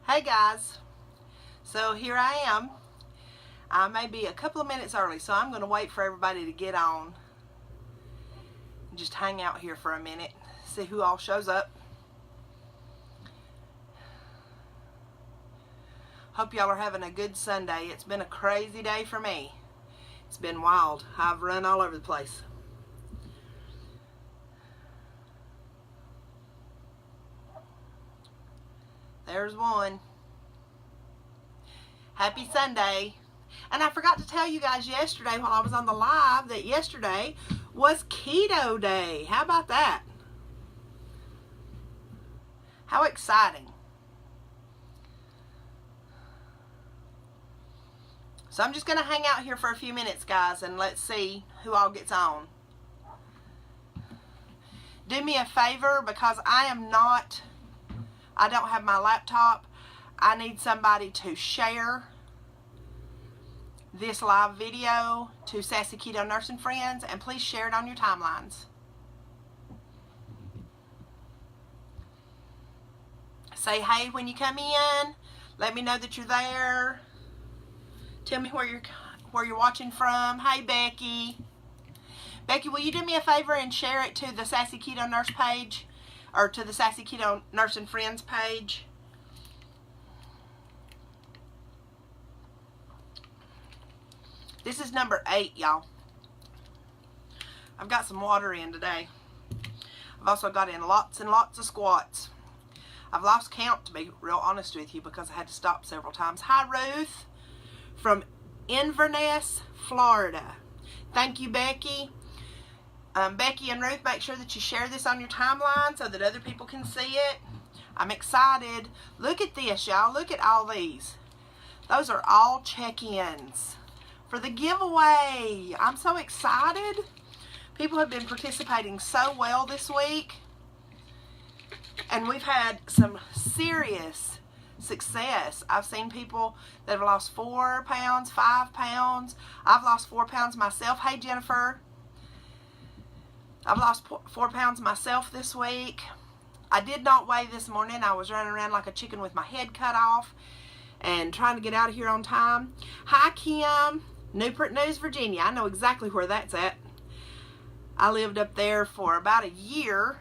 Hey guys, so here I am. I may be a couple of minutes early, so I'm going to wait for everybody to get on. Just hang out here for a minute, see who all shows up. Hope y'all are having a good Sunday. It's been a crazy day for me. It's been wild. I've run all over the place. There's one. Happy Sunday. And I forgot to tell you guys yesterday while I was on the live that yesterday was Keto Day. How about that? How exciting. So I'm just going to hang out here for a few minutes, guys, and let's see who all gets on. Do me a favor, because I don't have my laptop. I need somebody to share this live video to Sassy Keto Nurse and friends, and please share it on your timelines. Say hey when you come in. Let me know that you're there. Tell me where you're watching from. Hey Becky. Becky, will you do me a favor and share it to the Sassy Keto Nurse page, or to the Sassy Keto Nurse and friends page? This is number 8, y'all. I've got some water in today. I've also got in lots and lots of squats. I've lost count, to be real honest with you, because I had to stop several times. Hi, Ruth from Inverness, Florida. Thank you, Becky. Becky and Ruth, make sure that you share this on your timeline so that other people can see it. I'm excited. Look at this, y'all. Look at all these. Those are all check-ins for the giveaway. I'm so excited. People have been participating so well this week, and we've had some serious success. I've seen people that have lost 4 pounds, 5 pounds. I've lost 4 pounds myself. Hey Jennifer. I've lost 4 pounds myself this week. I did not weigh this morning. I was running around like a chicken with my head cut off and trying to get out of here on time. Hi Kim, Newport News, Virginia. I know exactly where that's at. I lived up there for about a year,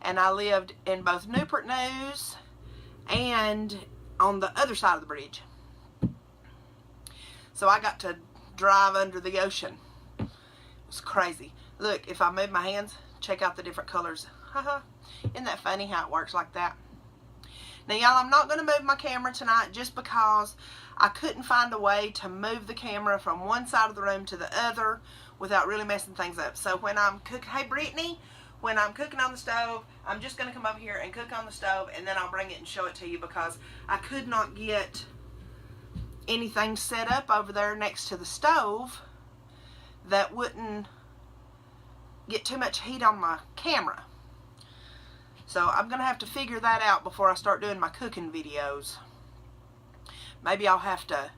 and I lived in both Newport News and on the other side of the bridge. So I got to drive under the ocean. It was crazy. Look, if I move my hands, check out the different colors. Isn't that funny how it works like that? Now, y'all, I'm not going to move my camera tonight just because I couldn't find a way to move the camera from one side of the room to the other without really messing things up. So when I'm cooking, hey Brittany, when I'm cooking on the stove, I'm just going to come over here and cook on the stove, and then I'll bring it and show it to you, because I could not get anything set up over there next to the stove that wouldn't get too much heat on my camera. So I'm going to have to figure that out before I start doing my cooking videos. Maybe I'll have to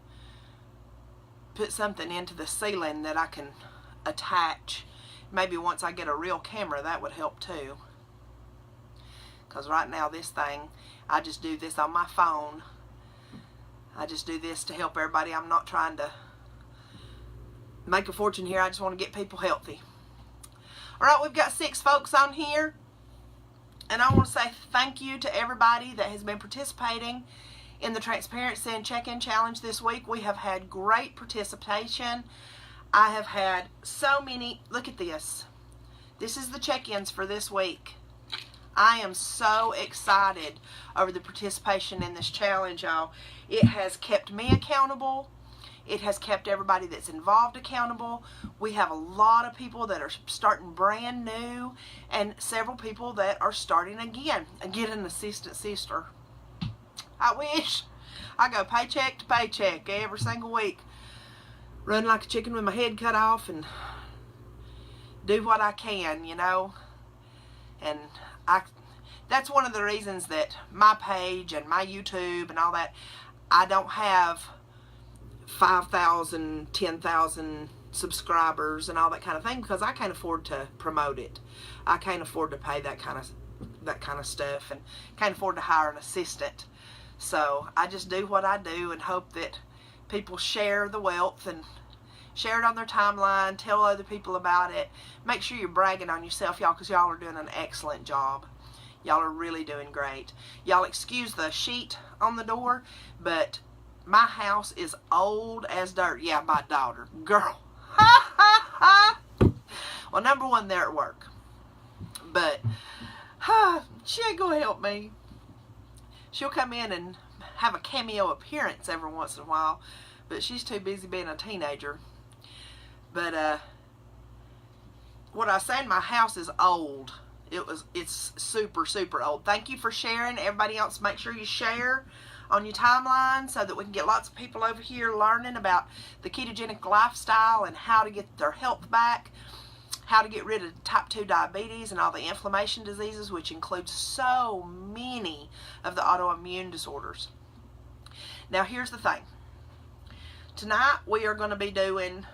put something into the ceiling that I can attach. Maybe once I get a real camera, that would help too. Because right now this thing, I just do this on my phone. I just do this to help everybody. I'm not trying to make a fortune here. I just want to get people healthy. Alright, we've got 6 folks on here. And I want to say thank you to everybody that has been participating in the Transparency and Check-In Challenge this week. We have had great participation. I have had so many. Look at this. This is the check-ins for this week. I am so excited over the participation in this challenge, y'all. It has kept me accountable. It has kept everybody that's involved accountable. We have a lot of people that are starting brand new, and several people that are starting again and get an assistant sister. I wish. I go paycheck to paycheck every single week, run like a chicken with my head cut off, and do what I can, you know. And that's one of the reasons that my page and my YouTube and all that, I don't have 5,000, 10,000 subscribers and all that kind of thing, because I can't afford to promote it. I can't afford to pay that kind of stuff, and can't afford to hire an assistant. So I just do what I do and hope that people share the wealth and share it on their timeline, tell other people about it. Make sure you're bragging on yourself, y'all, because y'all are doing an excellent job. Y'all are really doing great. Y'all excuse the sheet on the door, but my house is old as dirt. Yeah, my daughter. Girl. Well, number one, they're at work. But she ain't going to help me. She'll come in and have a cameo appearance every once in a while, but she's too busy being a teenager. But what I was saying, my house is old. It's super, super old. Thank you for sharing. Everybody else, make sure you share on your timeline so that we can get lots of people over here learning about the ketogenic lifestyle and how to get their health back, how to get rid of type 2 diabetes and all the inflammation diseases, which includes so many of the autoimmune disorders. Now, here's the thing. Tonight, we are going to be doing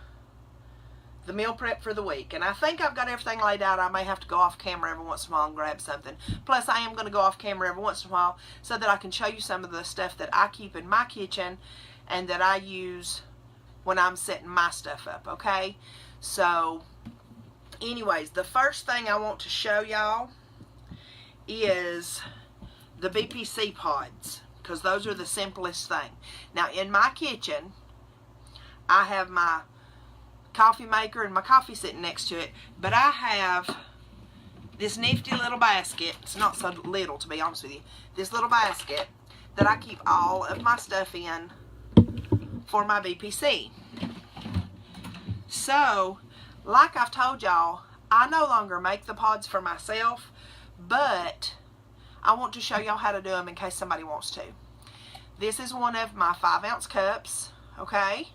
the meal prep for the week. And I think I've got everything laid out. I may have to go off camera every once in a while and grab something. Plus, I am going to go off camera every once in a while so that I can show you some of the stuff that I keep in my kitchen and that I use when I'm setting my stuff up, okay? So, anyways, the first thing I want to show y'all is the BPC pods, because those are the simplest thing. Now, in my kitchen, I have my coffee maker and my coffee sitting next to it, but I have this nifty little basket. It's not so little, to be honest with you. This little basket that I keep all of my stuff in for my BPC. So, like I've told y'all, I no longer make the pods for myself, but I want to show y'all how to do them in case somebody wants to. This is one of my 5-ounce cups, okay?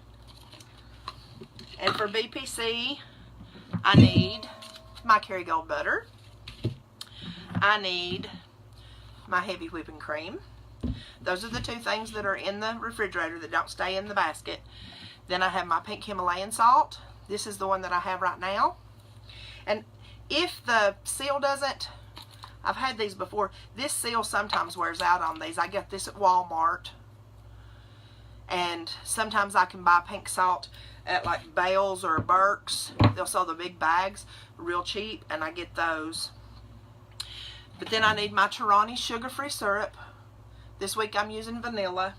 And for BPC, I need my Kerrygold butter. I need my heavy whipping cream. Those are the two things that are in the refrigerator that don't stay in the basket. Then I have my pink Himalayan salt. This is the one that I have right now. And if the seal doesn't, I've had these before. This seal sometimes wears out on these. I get this at Walmart. And sometimes I can buy pink salt at like Bales or Burke's. They'll sell the big bags real cheap, and I get those. But then I need my Torani sugar-free syrup. This week I'm using vanilla.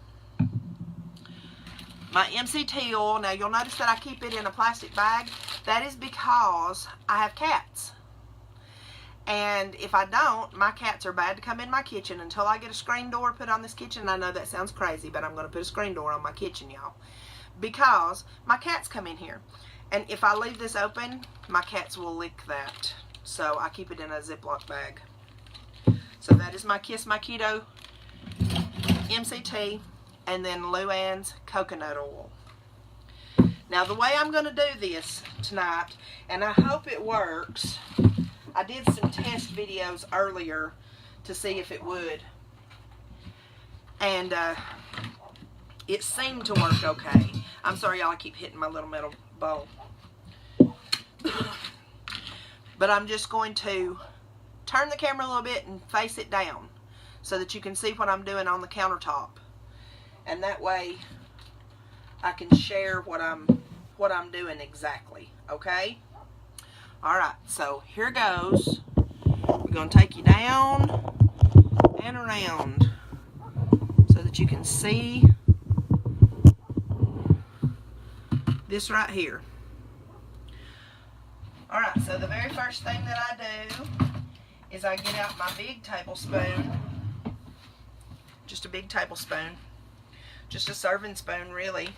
My MCT oil. Now you'll notice that I keep it in a plastic bag. That is because I have cats. And if I don't, my cats are bad to come in my kitchen until I get a screen door put on this kitchen. And I know that sounds crazy, but I'm going to put a screen door on my kitchen, y'all. Because my cats come in here. And if I leave this open, my cats will lick that. So I keep it in a Ziploc bag. So that is my Kiss My Keto MCT. And then Luann's coconut oil. Now the way I'm going to do this tonight, and I hope it works, I did some test videos earlier to see if it would. And it seemed to work okay. I'm sorry, y'all, I keep hitting my little metal bowl. But I'm just going to turn the camera a little bit and face it down so that you can see what I'm doing on the countertop. And that way I can share what I'm doing exactly, okay? Alright, so here goes. We're going to take you down and around so that you can see this right here. Alright, so the very first thing that I do is I get out my big tablespoon. Just a big tablespoon. Just a serving spoon, really.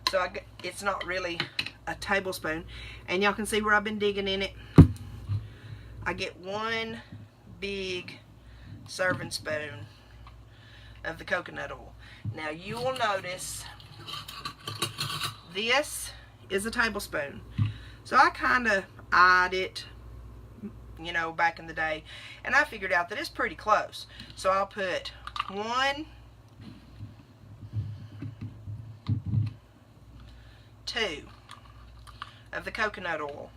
So it's not really a tablespoon. And y'all can see where I've been digging in it. I get one big serving spoon of the coconut oil. Now you will notice this is a tablespoon. So I kind of eyed it, you know, back in the day. And I figured out that it's pretty close. So I'll put 1, 2 of the coconut oil.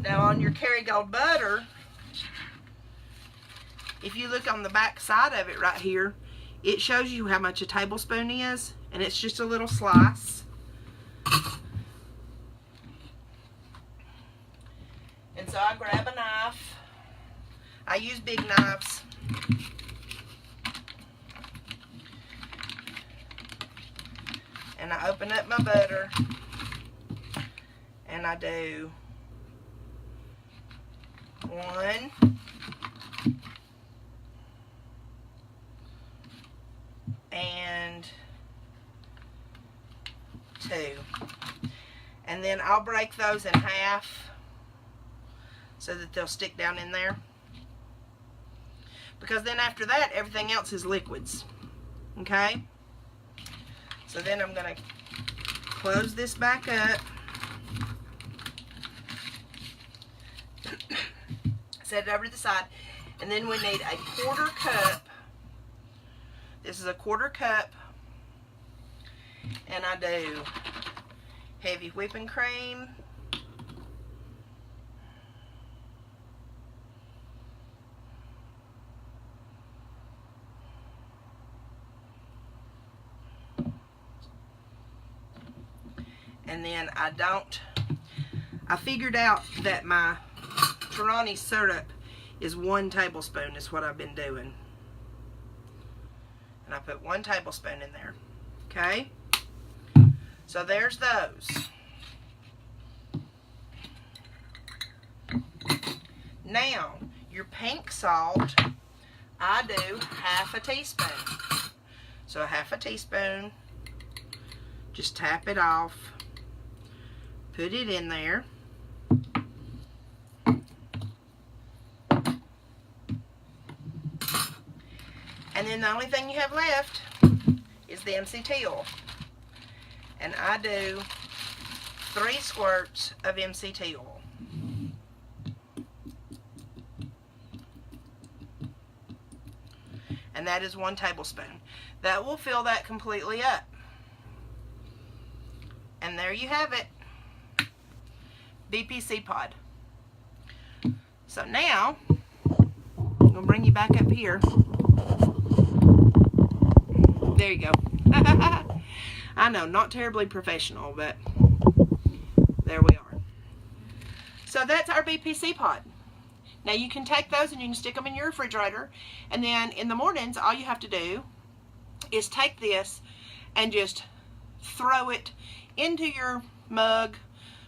Now on your Kerrygold butter, if you look on the back side of it right here, it shows you how much a tablespoon is, and it's just a little slice. And so I grab a knife. I use big knives. And I open up my butter. And I do 1, and 2. And then I'll break those in half so that they'll stick down in there. Because then after that, everything else is liquids. Okay? So then I'm going to close this back up. Set it over to the side. And then we need a 1/4 cup. This is a 1/4 cup. And I do heavy whipping cream. And then I figured out that my Torani syrup is 1 tablespoon is what I've been doing. And I put 1 tablespoon in there. Okay? So there's those. Now, your pink salt, I do 1/2 teaspoon. So 1/2 teaspoon, just tap it off, put it in there. And then the only thing you have left is the MCT oil. And I do 3 squirts of MCT oil. And that is 1 tablespoon. That will fill that completely up. And there you have it. BPC pod. So now, I'm going to bring you back up here. There you go. I know, not terribly professional, but there we are. So that's our BPC pod. Now you can take those and you can stick them in your refrigerator, and then in the mornings all you have to do is take this and just throw it into your mug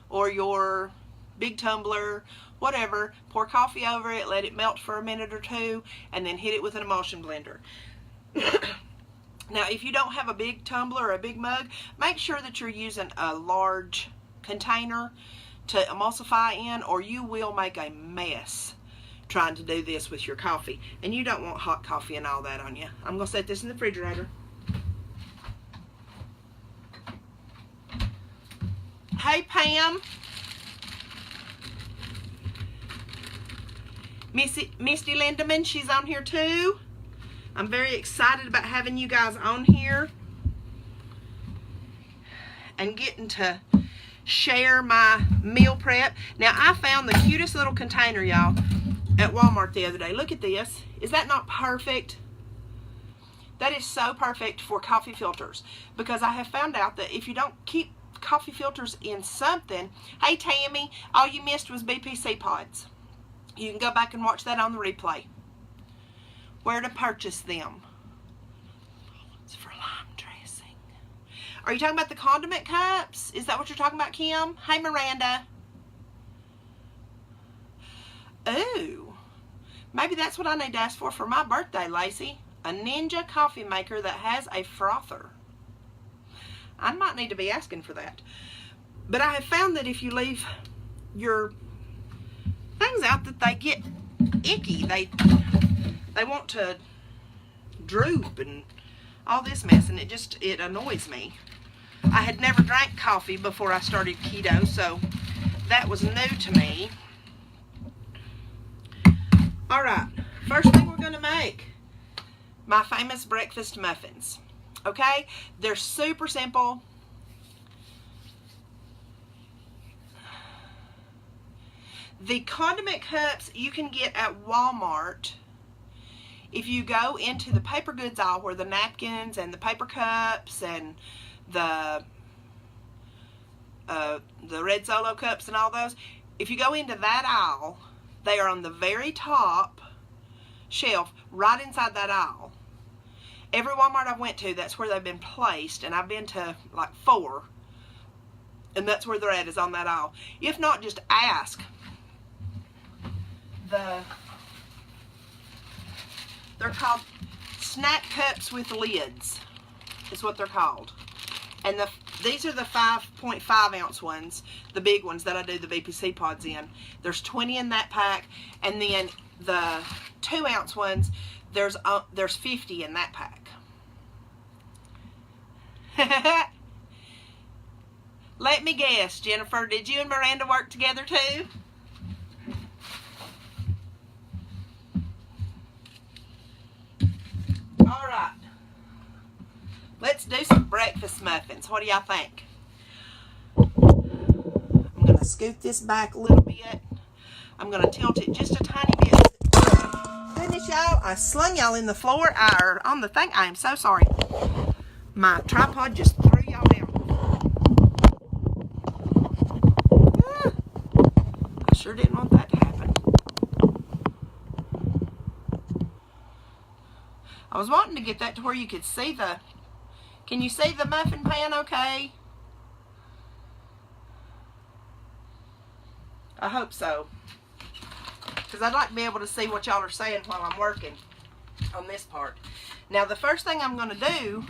or your big tumbler, whatever, pour coffee over it, let it melt for a minute or 2, and then hit it with an emulsion blender. Now if you don't have a big tumbler or a big mug, make sure that you're using a large container to emulsify in, or you will make a mess trying to do this with your coffee, and you don't want hot coffee and all that on you. I'm going to set this in the refrigerator. Hey Pam, Misty Lindemann, she's on here too. I'm very excited about having you guys on here and getting to share my meal prep. Now I found the cutest little container, y'all, at Walmart the other day. Look at this. Is that not perfect? That is so perfect for coffee filters, because I have found out that if you don't keep coffee filters in something. Hey Tammy, all you missed was BPC pods. You can go back and watch that on the replay. Where to purchase them? It's for lime dressing. Are you talking about the condiment cups? Is that what you're talking about, Kim? Hey Miranda. Ooh, maybe that's what I need to ask for my birthday, Lacey. A Ninja coffee maker that has a frother. I might need to be asking for that. But I have found that if you leave your things out, that they get icky. They want to droop and all this mess, and it annoys me. I had never drank coffee before I started keto, so that was new to me. Alright, first thing we're going to make, my famous breakfast muffins. Okay? They're super simple. The condiment cups you can get at Walmart if you go into the paper goods aisle where the napkins and the paper cups and the red Solo cups and all those, if you go into that aisle, they are on the very top shelf right inside that aisle. Every Walmart I've went to, that's where they've been placed, and I've been to like 4, and that's where they're at, is on that aisle. If not, just ask. They're called snack cups with lids, is what they're called. And these are the 5.5 ounce ones, the big ones that I do the VPC pods in. There's 20 in that pack, and then the 2 ounce ones, there's 50 in that pack. Let me guess, Jennifer, did you and Miranda work together too? All right. Let's do some breakfast muffins. What do y'all think? I'm going to scoot this back a little bit. I'm going to tilt it just a tiny bit. Goodness, y'all, I slung y'all in the floor, or on the thing. I am so sorry. My tripod just threw y'all down. I sure didn't want that to happen. I was wanting to get that to where you could see the... Can you see the muffin pan okay? I hope so. Because I'd like to be able to see what y'all are saying while I'm working on this part. Now, the first thing I'm going to do,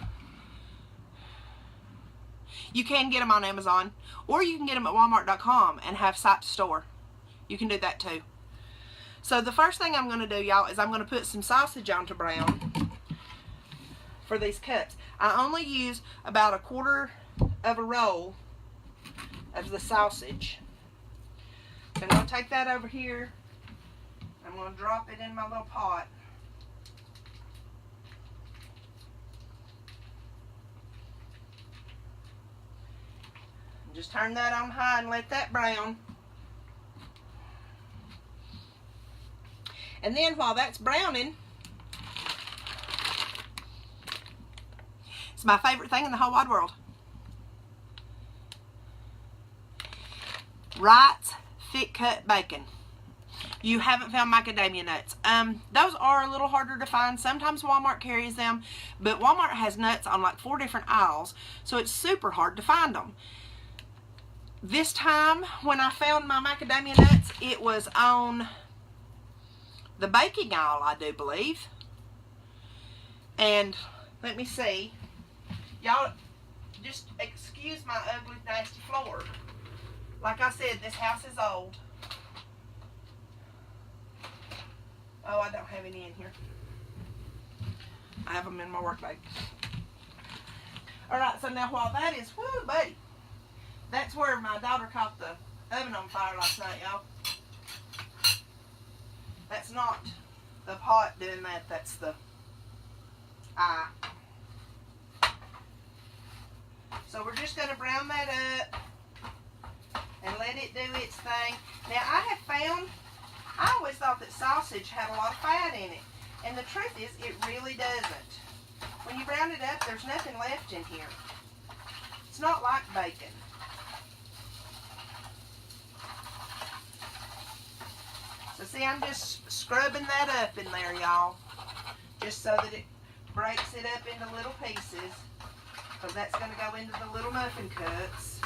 you can get them on Amazon, or you can get them at Walmart.com and have site to store. You can do that too. So the first thing I'm going to do, y'all, is I'm going to put some sausage on to brown for these cups. I only use about 1/4 of a roll of the sausage. So I'm going to take that over here. I'm going to drop it in my little pot. Just turn that on high and let that brown. And then while that's browning, it's my favorite thing in the whole wide world. Wright's thick cut bacon. You haven't found macadamia nuts. Those are a little harder to find. Sometimes Walmart carries them, but Walmart has nuts on like 4 different aisles, so it's super hard to find them. This time when I found my macadamia nuts, it was on the baking aisle, I do believe. And let me see. Y'all, just excuse my ugly, nasty floor. Like I said, this house is old. Oh, I don't have any in here. I have them in my work bag. Alright, so now while that is, whoo, buddy. That's where my daughter caught the oven on fire last night, y'all. That's not the pot doing that, that's the eye. So we're just going to brown that up and let it do its thing. Now I always thought that sausage had a lot of fat in it. And the truth is, it really doesn't. When you brown it up, there's nothing left in here. It's not like bacon. So see, I'm just scrubbing that up in there, y'all. Just so that it breaks it up into little pieces. Because that's going to go into the little muffin cups.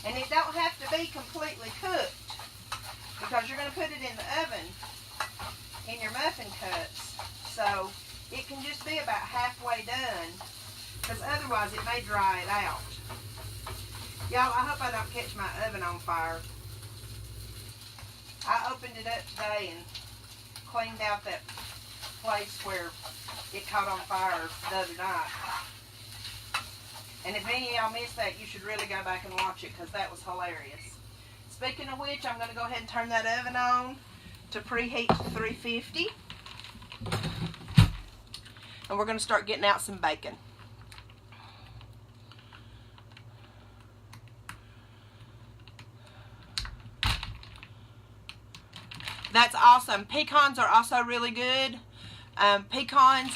And it don't have to be completely cooked, because you're going to put it in the oven in your muffin cups. So it can just be about halfway done, because otherwise it may dry it out. Y'all, I hope I don't catch my oven on fire. I opened it up today and cleaned out that place where it caught on fire the other night. And if any of y'all missed that, you should really go back and watch it, because that was hilarious. Speaking of which, I'm going to go ahead and turn that oven on to preheat to 350. And we're going to start getting out some bacon. awesome. Pecans are also really good. Pecans,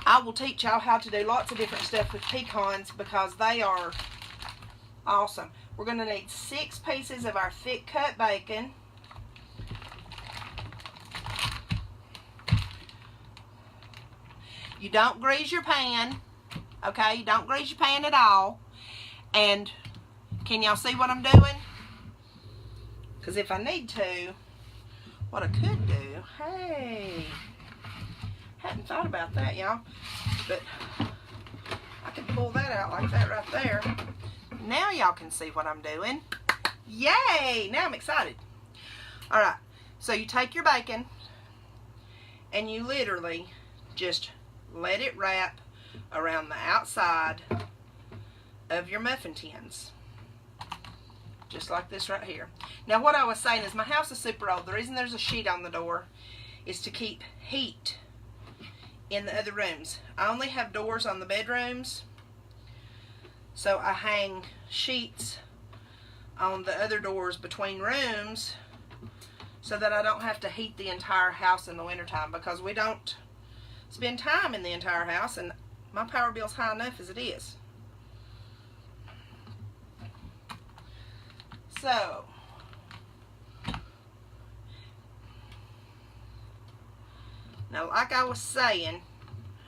I will teach y'all how to do lots of different stuff with pecans because they are awesome. We're going to need 6 pieces of our thick cut bacon. You don't grease your pan, okay? You don't grease your pan at all. And can y'all see what I'm doing? Because if I need to, what I could do, hey, hadn't thought about that, y'all, but I can pull that out like that right there. Now y'all can see what I'm doing. Yay! Now I'm excited. All right, so you take your bacon and you literally just let it wrap around the outside of your muffin tins. Just like this right here. Now what I was saying is my house is super old. The reason there's a sheet on the door is to keep heat in the other rooms. I only have doors on the bedrooms, so I hang sheets on the other doors between rooms so that I don't have to heat the entire house in the wintertime, because we don't spend time in the entire house and my power bill's high enough as it is. So, now like I was saying,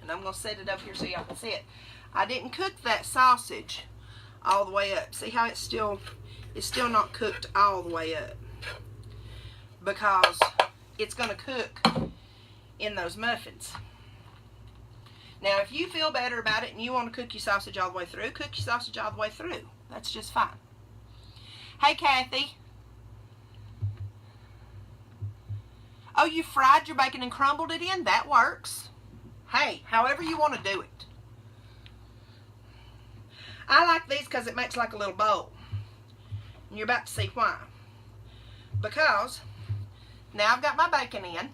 and I'm going to set it up here so y'all can see it, I didn't cook that sausage all the way up. See how it's still not cooked all the way up, because it's going to cook in those muffins. Now if you feel better about it and you want to cook your sausage all the way through, cook your sausage all the way through. That's just fine. Hey, Kathy. Oh, you fried your bacon and crumbled it in? That works. Hey, however you want to do it. I like these because it makes like a little bowl. And you're about to see why. Because now I've got my bacon in.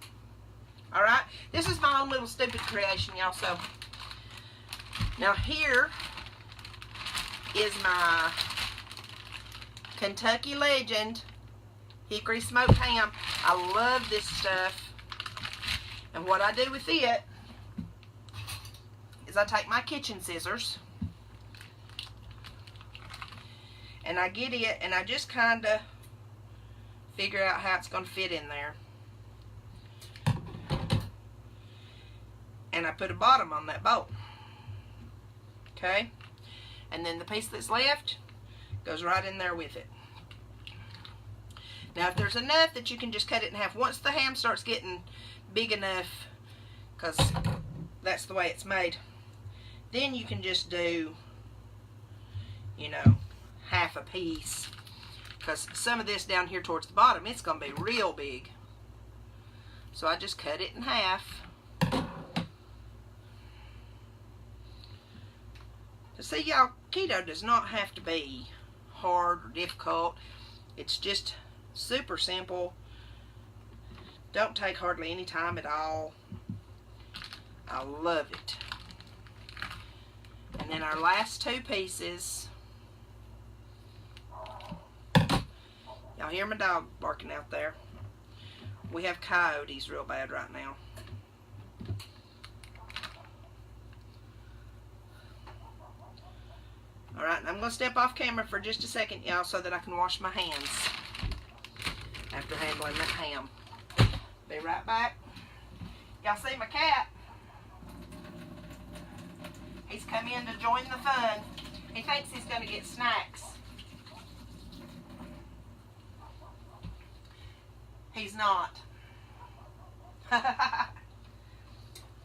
Alright? This is my own little stupid creation, y'all. So, now here is my Kentucky Legend hickory smoked ham. I love this stuff. And what I do with it is I take my kitchen scissors and I get it and I just kind of figure out how it's going to fit in there. And I put a bottom on that bowl. Okay? And then the piece that's left goes right in there with it. Now if there's enough that you can just cut it in half. Once the ham starts getting big enough, because that's the way it's made, then you can just do, you know, half a piece. Because some of this down here towards the bottom, it's going to be real big. So I just cut it in half. See, y'all, keto does not have to be hard or difficult. It's just super simple. Don't take hardly any time at all. I love it. And then our last 2 pieces. Y'all hear my dog barking out there? We have coyotes real bad right now. Alright, and I'm going to step off camera for just a second, y'all, so that I can wash my hands after handling that ham. Be right back. Y'all see my cat? He's come in to join the fun. He thinks he's going to get snacks. He's not.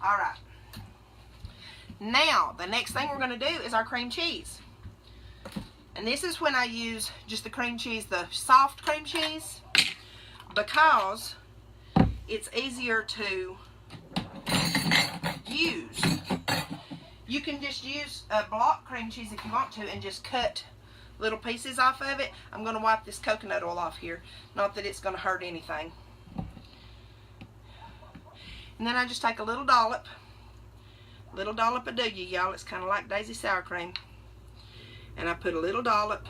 Alright. Now, the next thing we're going to do is our cream cheese. And this is when I use just the cream cheese, the soft cream cheese, because it's easier to use. You can just use a block cream cheese if you want to and just cut little pieces off of it. I'm going to wipe this coconut oil off here. Not that it's going to hurt anything. And then I just take a little dollop of do you, y'all. It's kind of like Daisy sour cream. And I put a little dollop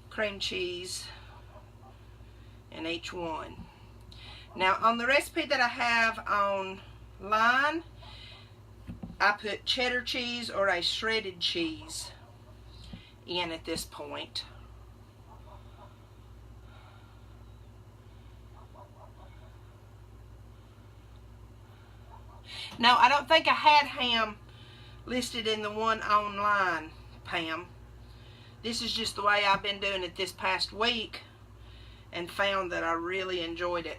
cream cheese in each one. Now, on the recipe that I have online, I put cheddar cheese or a shredded cheese in at this point. Now, I don't think I had ham listed in the one online, Pam. This is just the way I've been doing it this past week and found that I really enjoyed it.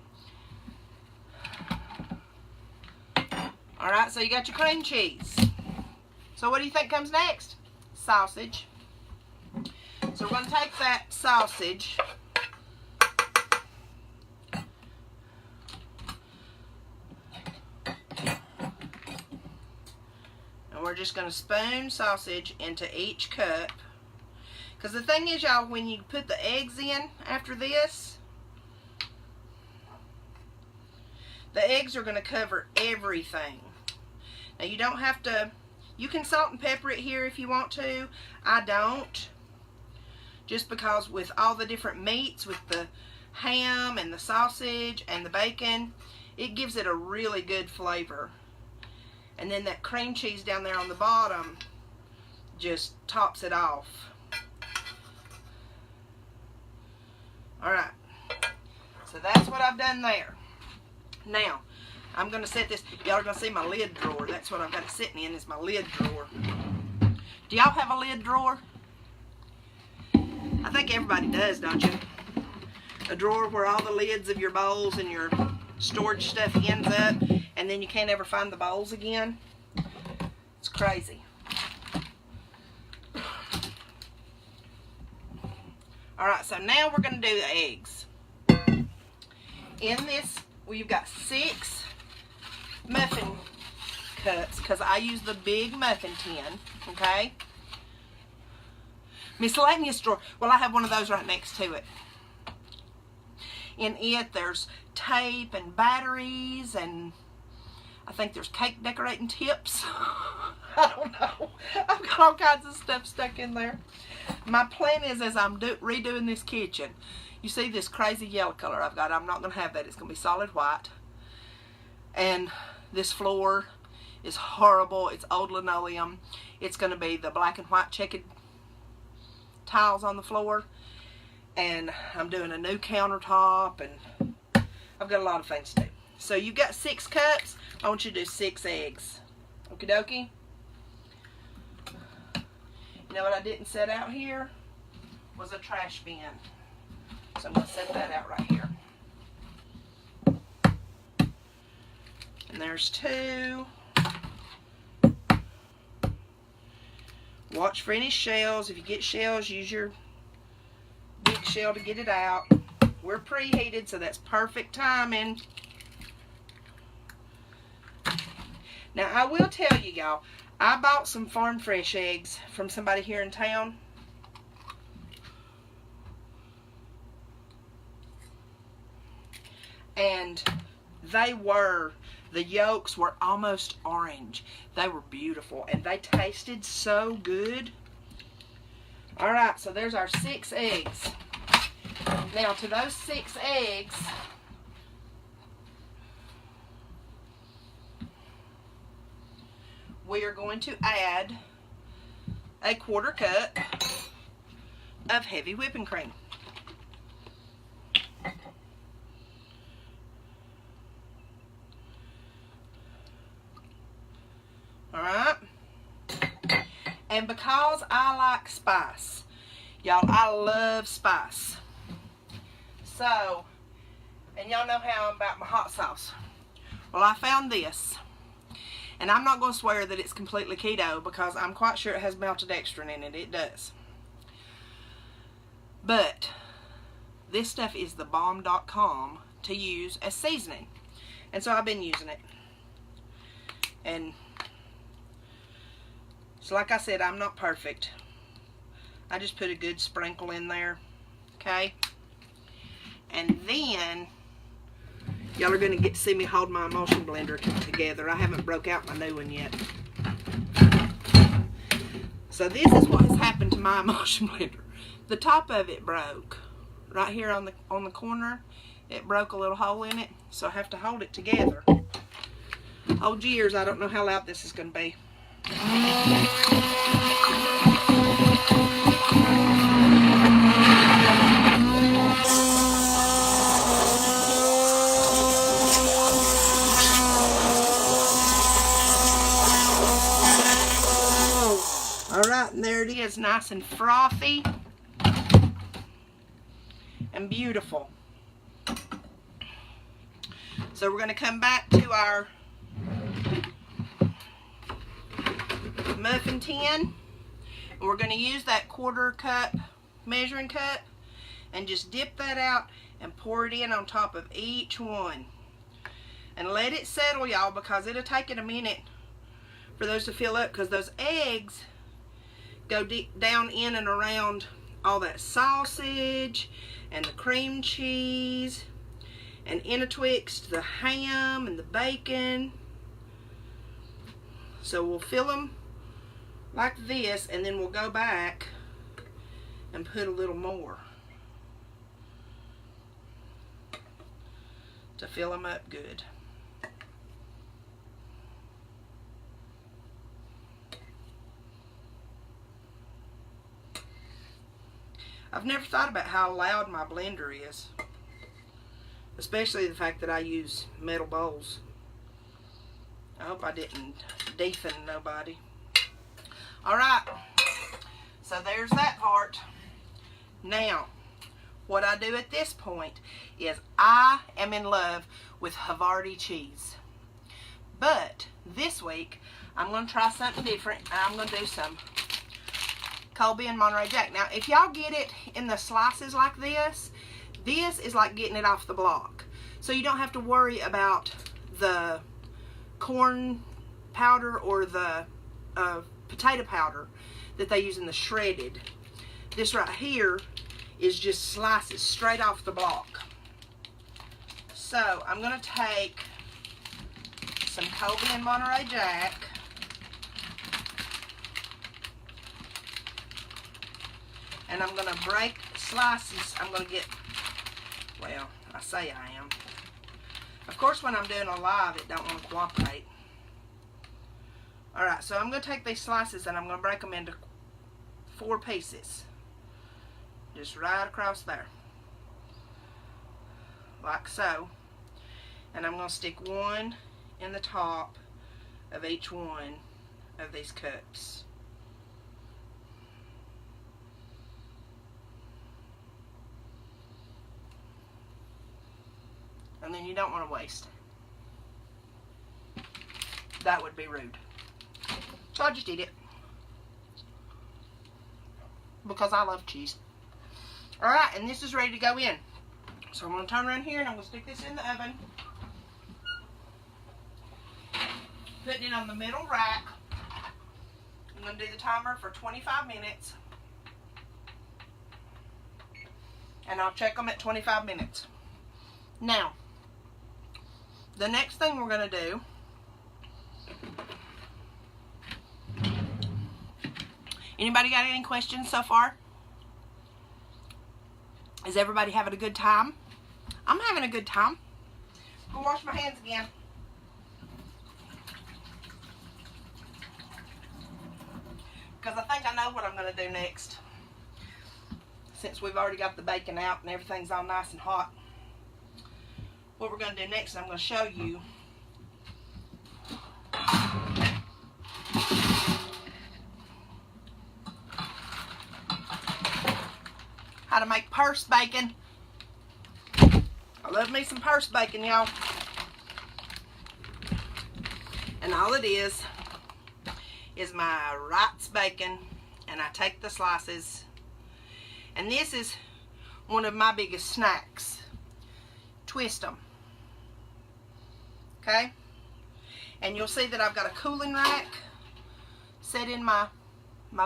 Alright, so you got your cream cheese. So what do you think comes next? Sausage. So we're going to take that sausage and we're just going to spoon sausage into each cup. Because the thing is, y'all, when you put the eggs in after this, the eggs are going to cover everything. Now, you don't have to, you can salt and pepper it here if you want to. I don't. Just because with all the different meats, with the ham and the sausage and the bacon, it gives it a really good flavor. And then that cream cheese down there on the bottom just tops it off. Alright, so that's what I've done there. Now, I'm going to set this, y'all are going to see my lid drawer. That's what I've got it sitting in, is my lid drawer. Do y'all have a lid drawer? I think everybody does, don't you? A drawer where all the lids of your bowls and your storage stuff ends up, and then you can't ever find the bowls again. It's crazy. Alright, so now we're going to do the eggs. In this, we've got 6 muffin cups, because I use the big muffin tin, okay? Miscellaneous drawer. Well, I have one of those right next to it. In it, there's tape and batteries, and I think there's cake decorating tips. I don't know. I've got all kinds of stuff stuck in there. My plan is, as I'm redoing this kitchen, you see this crazy yellow color I've got. I'm not going to have that. It's going to be solid white. And this floor is horrible. It's old linoleum. It's going to be the black and white checkered tiles on the floor. And I'm doing a new countertop. And I've got a lot of things to do. So you've got 6 cups. I want you to do 6 eggs. Okie dokie. You know what I didn't set out here? Was a trash bin. So I'm going to set that out right here. And there's 2. Watch for any shells. If you get shells, use your big shell to get it out. We're preheated, so that's perfect timing. Now, I will tell you, y'all, I bought some farm fresh eggs from somebody here in town. And the yolks were almost orange. They were beautiful, and they tasted so good. Alright, so there's our 6 eggs. Now, to those 6 eggs, we are going to add a 1/4 cup of heavy whipping cream. Alright. And because I like spice, y'all, I love spice. So, and y'all know how I'm about my hot sauce. Well, I found this. And I'm not going to swear that it's completely keto, because I'm quite sure it has maltodextrin in it. It does. But this stuff is the bomb.com to use as seasoning. And so I've been using it. And so like I said, I'm not perfect. I just put a good sprinkle in there. Okay? And then y'all are going to get to see me hold my emulsion blender together. I haven't broke out my new one yet. So this is what has happened to my emulsion blender. The top of it broke right here on the corner, it broke a little hole in it, so I have to hold it together. Oh, jeers, I don't know how loud this is going to be. Alright, and there it is, nice and frothy and beautiful. So we're going to come back to our muffin tin, and we're going to use that 1/4 cup measuring cup and just dip that out and pour it in on top of each one. And let it settle, y'all, because it'll take it a minute for those to fill up, because those eggs go deep down in and around all that sausage and the cream cheese and intertwixt the ham and the bacon. So we'll fill them like this, and then we'll go back and put a little more to fill them up good. I've never thought about how loud my blender is, especially the fact that I use metal bowls. I hope I didn't deafen nobody. Alright, so there's that part. Now, what I do at this point is I am in love with Havarti cheese. But this week, I'm going to try something different, and I'm going to do some Colby and Monterey Jack. Now, if y'all get it in the slices like this, this is like getting it off the block. So you don't have to worry about the corn powder or the potato powder that they use in the shredded. This right here is just slices straight off the block. So I'm going to take some Colby and Monterey Jack, and I'm going to break slices. I'm going to get, well, I say I am. Of course, when I'm doing a live, it don't want to cooperate. Alright, so I'm going to take these slices and I'm going to break them into 4 pieces. Just right across there. Like so. And I'm going to stick one in the top of each one of these cups. And then you don't want to waste. That would be rude. So I just eat it. Because I love cheese. Alright, and this is ready to go in. So I'm going to turn around here and I'm going to stick this in the oven. Putting it on the middle rack. I'm going to do the timer for 25 minutes. And I'll check them at 25 minutes. Now, the next thing we're going to do Anybody got any questions so far? Is everybody having a good time? I'm having a good time. Go wash my hands again. Because I think I know what I'm going to do next. Since we've already got the bacon out and everything's all nice and hot. What we're going to do next is I'm going to show you how to make purse bacon. I love me some purse bacon, y'all. And all it is my Wright's bacon, and I take the slices, and this is one of my biggest snacks. Twist them. Okay? And you'll see that I've got a cooling rack set in my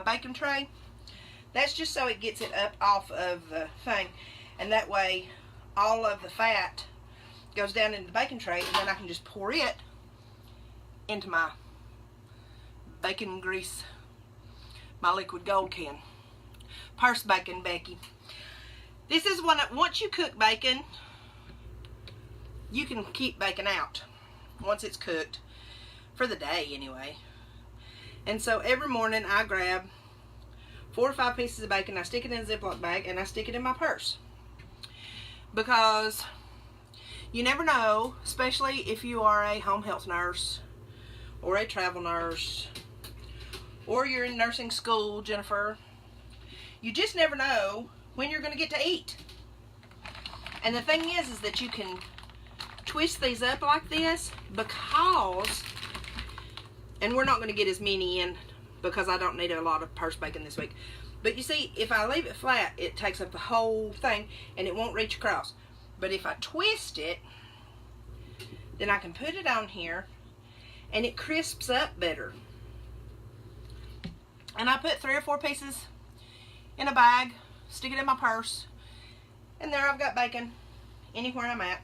bacon tray. That's just so it gets it up off of the thing, and that way all of the fat goes down into the bacon tray, and then I can just pour it into my bacon grease, my liquid gold can. Purse bacon, Becky. This is one, once you cook bacon, you can keep bacon out once it's cooked, for the day anyway. And so every morning I grab 4 or 5 pieces of bacon, I stick it in a Ziploc bag, and I stick it in my purse. Because you never know, especially if you are a home health nurse or a travel nurse, or you're in nursing school, Jennifer. You just never know when you're going to get to eat. And the thing is that you can twist these up like this because, and we're not going to get as many in because I don't need a lot of purse bacon this week. But you see, if I leave it flat, it takes up the whole thing and it won't reach across. But if I twist it, then I can put it on here and it crisps up better. And I put 3 or 4 pieces in a bag, stick it in my purse, and there I've got bacon anywhere I'm at.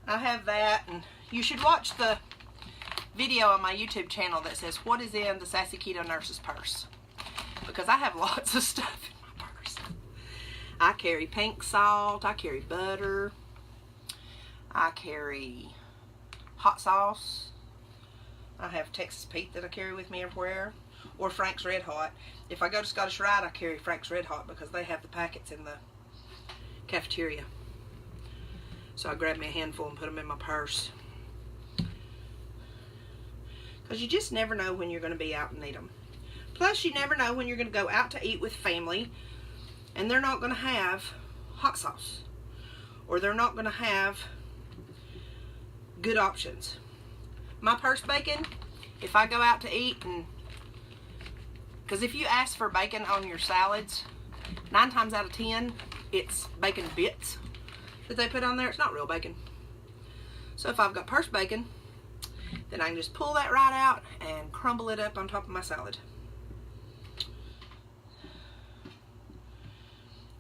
I have that, and you should watch the video on my YouTube channel that says what is in the Sassy Keto Nurse's purse, because I have lots of stuff in my purse. I carry pink salt, I carry butter, I carry hot sauce, I have Texas Pete that I carry with me everywhere, or Frank's Red Hot. If I go to Scottish Rite, I carry Frank's Red Hot because they have the packets in the cafeteria. So I grab me a handful and put them in my purse. Because you just never know when you're going to be out and eat them. Plus, you never know when you're going to go out to eat with family and they're not going to have hot sauce. Or they're not going to have good options. My purse bacon, if I go out to eat, and because if you ask for bacon on your salads, 9 times out of 10, it's bacon bits that they put on there. It's not real bacon. So if I've got purse bacon, then I can just pull that right out and crumble it up on top of my salad.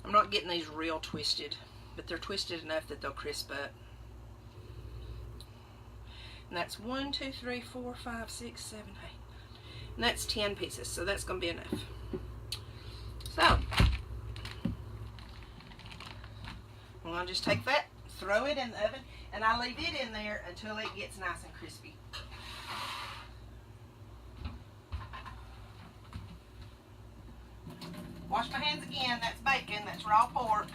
I'm not getting these real twisted, but they're twisted enough that they'll crisp up. And that's 1, 2, 3, 4, 5, 6, 7, 8. And that's 10 pieces, so that's going to be enough. So, I'm going to just take that, throw it in the oven, and I leave it in there until it gets nice and crispy. Wash my hands again. That's bacon. That's raw pork.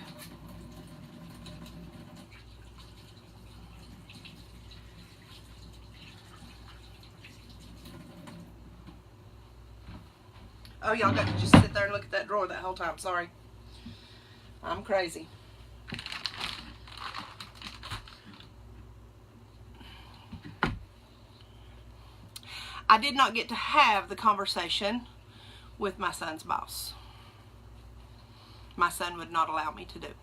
Oh, y'all got to just sit there and look at that drawer that whole time. Sorry. I'm crazy. I did not get to have the conversation with my son's boss. My son would not allow me to do it.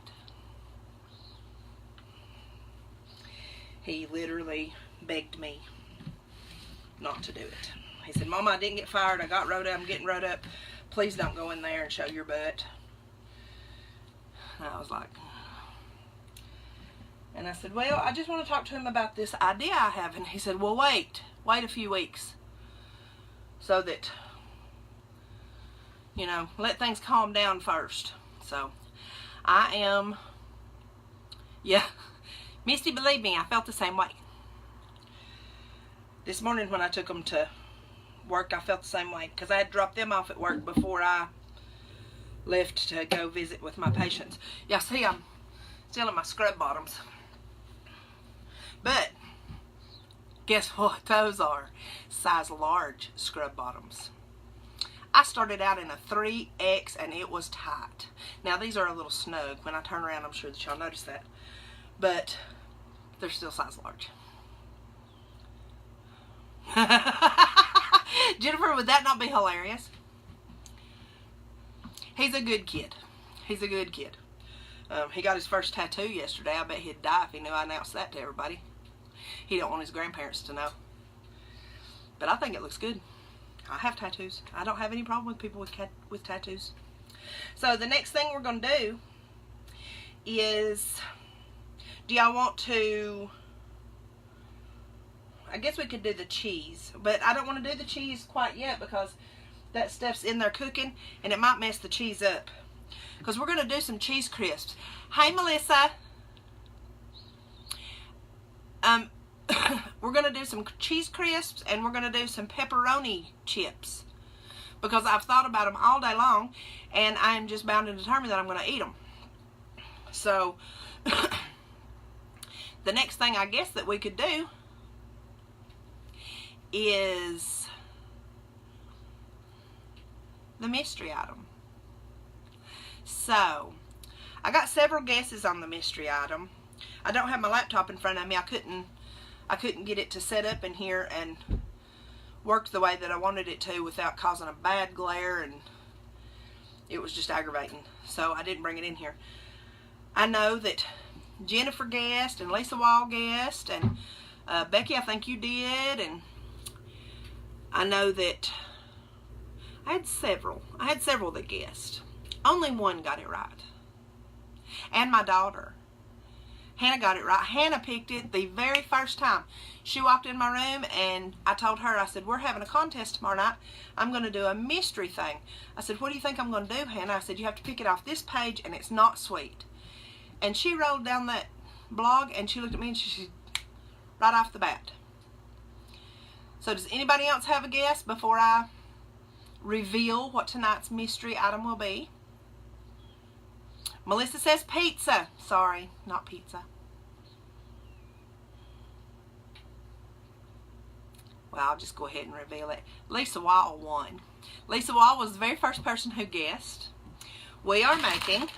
He literally begged me not to do it. He said, Mama, I didn't get fired. I got wrote up. I'm getting wrote up. Please don't go in there and show your butt. And I was like, and I said, well, I just want to talk to him about this idea I have. And he said, well, wait a few weeks so that, you know, let things calm down first. So I am, yeah, Misty, believe me, I felt the same way. This morning when I took them to work, I felt the same way because I had dropped them off at work before I left to go visit with my patients. Y'all see, I'm still in my scrub bottoms. But guess what? Those are size large scrub bottoms. I started out in a 3X and it was tight. Now these are a little snug. When I turn around, I'm sure that y'all notice that. But they're still size large. Jennifer, would that not be hilarious? He's a good kid. He's a good kid. He got his first tattoo yesterday. I bet he'd die if he knew I announced that to everybody. He don't want his grandparents to know. But I think it looks good. I have tattoos. I don't have any problem with people with tattoos. So the next thing we're going to do is, do y'all want to, I guess we could do the cheese, but I don't want to do the cheese quite yet because that stuff's in there cooking and it might mess the cheese up. Because we're going to do some cheese crisps. Hey, Melissa. We're going to do some cheese crisps, and we're going to do some pepperoni chips, because I've thought about them all day long, and I'm just bound and determined that I'm going to eat them. So, the next thing I guess that we could do is the mystery item. So, I got several guesses on the mystery item. I don't have my laptop in front of me. I couldn't get it to set up in here and work the way that I wanted it to without causing a bad glare, and it was just aggravating. So I didn't bring it in here. I know that Jennifer guessed, and Lisa Wall guessed, and Becky, I think you did, and I know that I had several that guessed. Only one got it right. And my daughter, Hannah, got it right. Hannah picked it the very first time. She walked in my room, and I told her, I said, we're having a contest tomorrow night. I'm going to do a mystery thing. I said, what do you think I'm going to do, Hannah? I said, you have to pick it off this page, and it's not sweet. And she rolled down that blog, and she looked at me, and she said, right off the bat. So does anybody else have a guess before I reveal what tonight's mystery item will be? Melissa says pizza. Sorry, not pizza. Well, I'll just go ahead and reveal it. Lisa Wall won. Lisa Wall was the very first person who guessed. We are making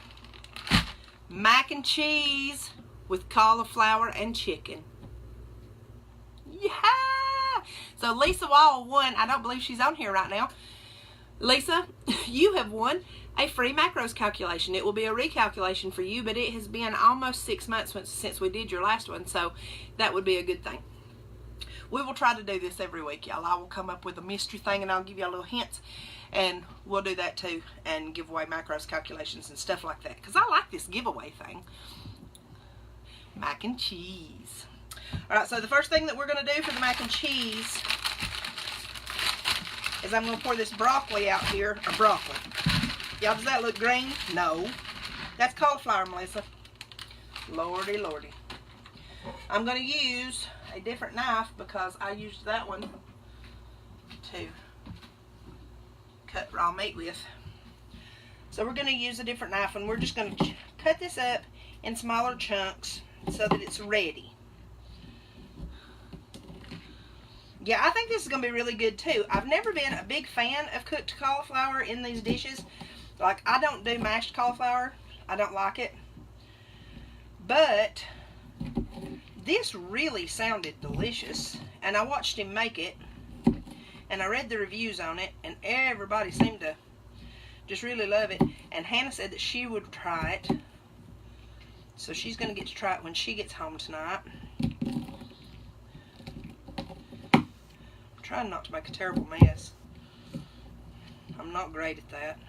mac and cheese with cauliflower and chicken. Yeah! So Lisa Wall won. I don't believe she's on here right now. Lisa, you have won a free macros calculation. It will be a recalculation for you, but it has been almost 6 months since we did your last one, so that would be a good thing. We will try to do this every week, y'all. I will come up with a mystery thing, and I'll give y'all little hints, and we'll do that too, and give away macros calculations and stuff like that, because I like this giveaway thing. Mac and cheese. Alright, so the first thing that we're going to do for the mac and cheese is I'm going to pour this broccoli out here, or broccoli. Y'all, does that look green? No. That's cauliflower, Melissa. Lordy, lordy. I'm going to use a different knife because I used that one to cut raw meat with. So we're going to use a different knife, and we're just going to cut this up in smaller chunks so that it's ready. Yeah, I think this is going to be really good too. I've never been a big fan of cooked cauliflower in these dishes. Like, I don't do mashed cauliflower. I don't like it. But this really sounded delicious. And I watched him make it. And I read the reviews on it. And everybody seemed to just really love it. And Hannah said that she would try it. So she's going to get to try it when she gets home tonight. I'm trying not to make a terrible mess. I'm not great at that.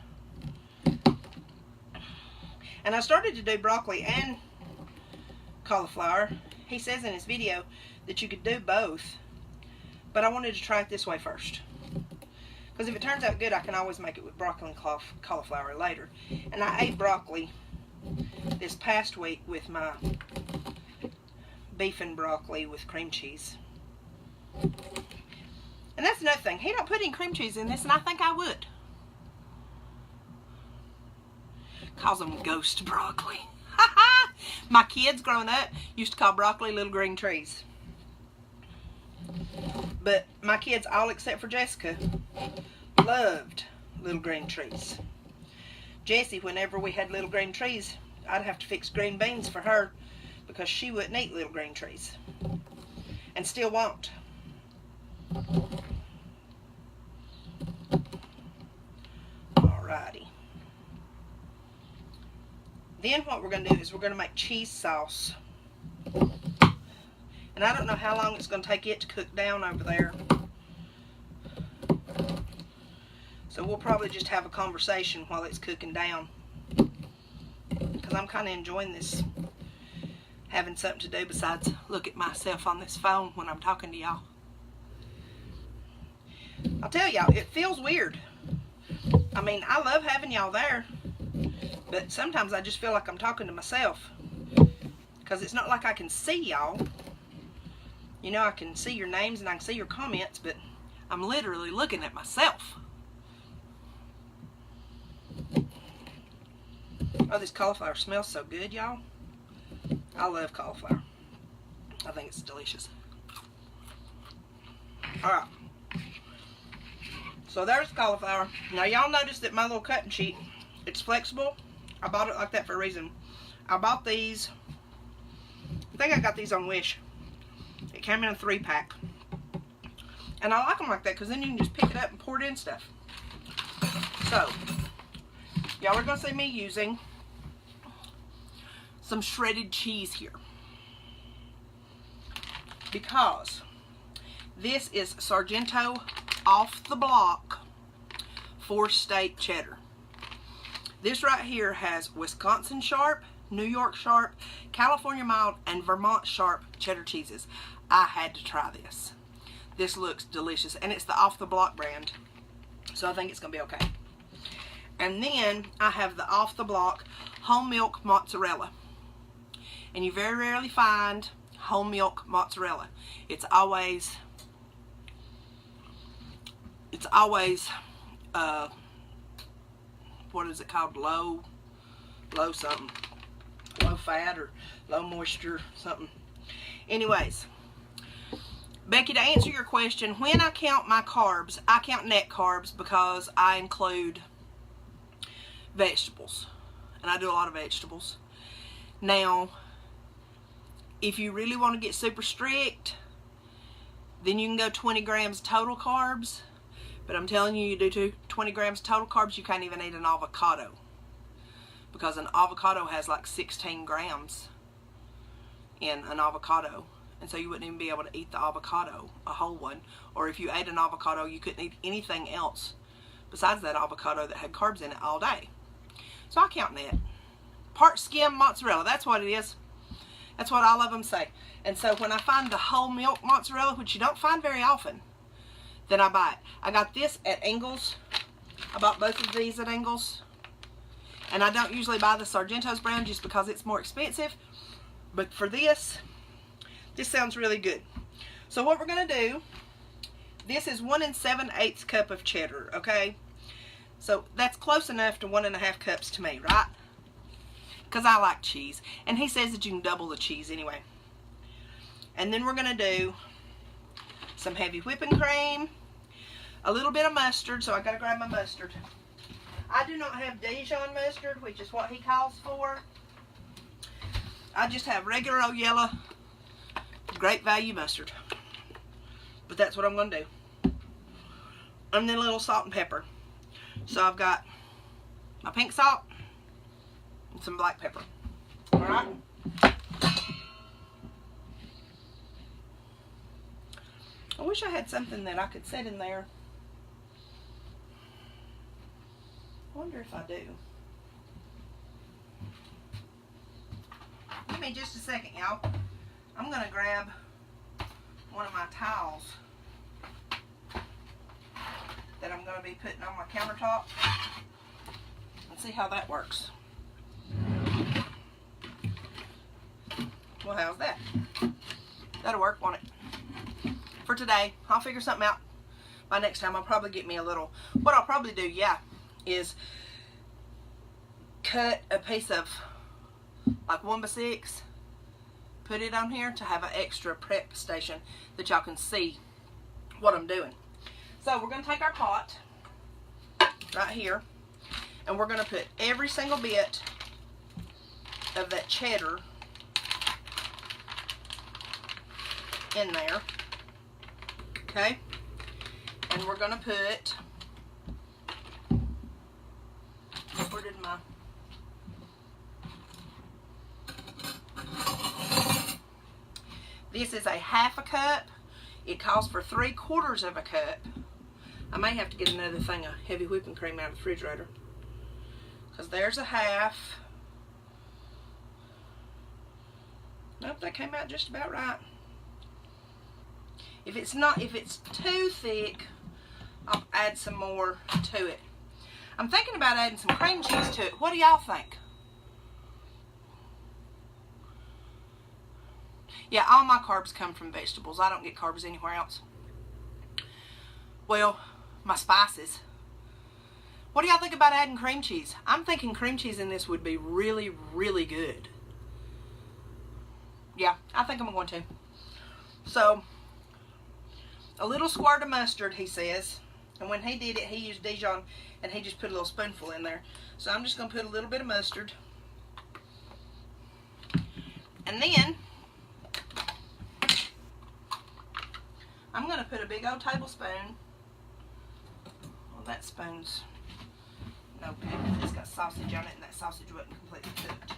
And I started to do broccoli and cauliflower. He says in his video that you could do both, but I wanted to try it this way first. Because if it turns out good, I can always make it with broccoli and cauliflower later. And I ate broccoli this past week with my beef and broccoli with cream cheese. And that's another thing. He don't put any cream cheese in this, and I think I would. Calls them ghost broccoli. My kids growing up used to call broccoli little green trees. But my kids, all except for Jessica, loved little green trees. Jessie, whenever we had little green trees, I'd have to fix green beans for her because she wouldn't eat little green trees. And still won't. Alrighty. Then what we're going to do is we're going to make cheese sauce. And I don't know how long it's going to take it to cook down over there. So we'll probably just have a conversation while it's cooking down. Because I'm kind of enjoying this. Having something to do besides look at myself on this phone when I'm talking to y'all. I'll tell y'all, it feels weird. I mean, I love having y'all there. But sometimes I just feel like I'm talking to myself. Because it's not like I can see y'all. You know, I can see your names and I can see your comments, but I'm literally looking at myself. Oh, this cauliflower smells so good, y'all. I love cauliflower. I think it's delicious. Alright. So there's cauliflower. Now y'all notice that my little cutting sheet, it's flexible. I bought it like that for a reason. I bought these. I think I got these on Wish. It came in a 3-pack. And I like them like that because then you can just pick it up and pour it in stuff. So, y'all are going to see me using some shredded cheese here. Because this is Sargento off the block 4-state cheddar. This right here has Wisconsin sharp, New York sharp, California mild, and Vermont sharp cheddar cheeses. I had to try this. This looks delicious, and it's the off the block brand, so I think it's gonna be okay. And then I have the off the block whole milk mozzarella, and you very rarely find whole milk mozzarella. It's always what is it called? Low something, low fat or low moisture something. Anyways, Becky, to answer your question, when I count my carbs, I count net carbs because I include vegetables, and I do a lot of vegetables. Now, if you really want to get super strict, then you can go 20 grams total carbs. But I'm telling you, you do 20 grams total carbs, you can't even eat an avocado. Because an avocado has like 16 grams in an avocado. And so you wouldn't even be able to eat the avocado, a whole one. Or if you ate an avocado, you couldn't eat anything else besides that avocado that had carbs in it all day. So I count that. Part skim mozzarella, that's what it is. That's what all of them say. And so when I find the whole milk mozzarella, which you don't find very often, then I buy it. I got this at Ingles. I bought both of these at Ingles. And I don't usually buy the Sargento's brand just because it's more expensive. But for this sounds really good. So what we're going to do, this is 1 7/8 cup of cheddar, okay? So that's close enough to 1.5 cups to me, right? Because I like cheese. And he says that you can double the cheese anyway. And then we're going to do some heavy whipping cream, a little bit of mustard, so I got to grab my mustard. I do not have Dijon mustard, which is what he calls for. I just have regular old yellow, great value mustard. But that's what I'm going to do. And then a little salt and pepper. So I've got my pink salt and some black pepper. Alright? I wish I had something that I could set in there. I wonder if I do. Give me just a second, y'all. I'm going to grab one of my towels that I'm going to be putting on my countertop and see how that works. Well, how's that? That'll work, won't it? For today, I'll figure something out. By next time, I'll probably get me a little, what I'll probably do, yeah, is cut a piece of like 1x6, put it on here to have an extra prep station that y'all can see what I'm doing. So we're going to take our pot right here, and we're going to put every single bit of that cheddar in there. Okay, and we're going to put, where did my, this is a 1/2 cup. It calls for 3/4 of a cup. I may have to get another thing of heavy whipping cream out of the refrigerator, because there's a 1/2. Nope, that came out just about right. If it's too thick, I'll add some more to it. I'm thinking about adding some cream cheese to it. What do y'all think? Yeah, all my carbs come from vegetables. I don't get carbs anywhere else. Well, my spices. What do y'all think about adding cream cheese? I'm thinking cream cheese in this would be really, really good. Yeah, I think I'm going to. So, a little squirt of mustard, he says. And when he did it, he used Dijon, and he just put a little spoonful in there. So I'm just going to put a little bit of mustard. And then, I'm going to put a big old tablespoon. Well, that spoon's no good. It's got sausage on it, and that sausage wasn't completely cooked.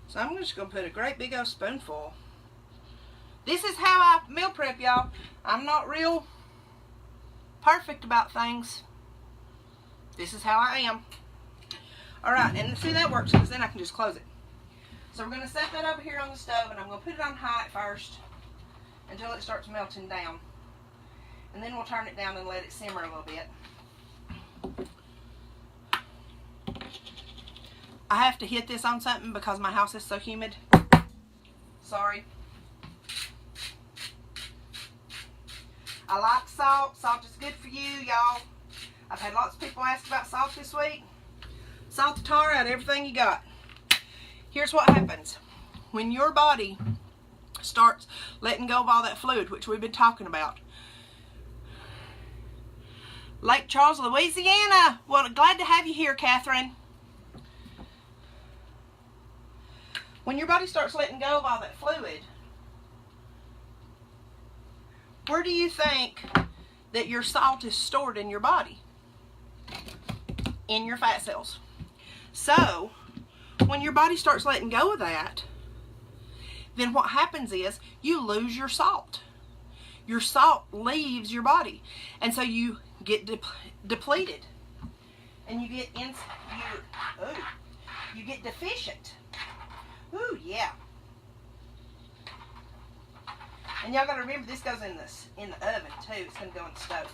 So I'm just going to put a great big old spoonful. This is how I meal prep, y'all. I'm not real perfect about things. This is how I am. Alright, and see, that works because then I can just close it. So we're going to set that over here on the stove, and I'm going to put it on high at first until it starts melting down. And then we'll turn it down and let it simmer a little bit. I have to hit this on something because my house is so humid. Sorry. I like salt. Salt is good for you, y'all. I've had lots of people ask about salt this week. Salt the tar out of everything you got. Here's what happens. When your body starts letting go of all that fluid, which we've been talking about. Lake Charles, Louisiana. Well, glad to have you here, Catherine. When your body starts letting go of all that fluid, where do you think that your salt is stored in your body? In your fat cells. So, when your body starts letting go of that, then what happens is you lose your salt. Your salt leaves your body. And so you get depleted. And you get you get deficient. Ooh, yeah. And y'all gotta remember, this goes in the oven too. It's gonna go in the stove.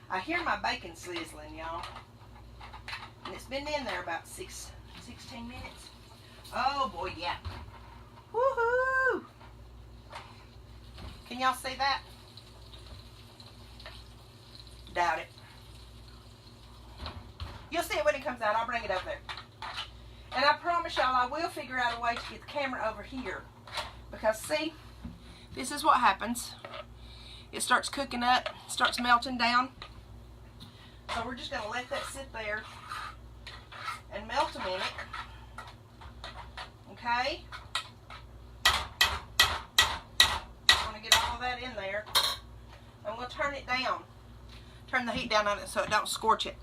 I hear my bacon sizzling, y'all. And it's been in there about 16 minutes. Oh boy, yeah. Woohoo! Can y'all see that? Doubt it. You'll see it when it comes out. I'll bring it up there. And I promise y'all, I will figure out a way to get the camera over here. Because see, this is what happens. It starts cooking up, starts melting down. So we're just going to let that sit there and melt a minute. Okay? I'm going to get all that in there. I'm going to turn it down. Turn the heat down on it so it don't scorch it.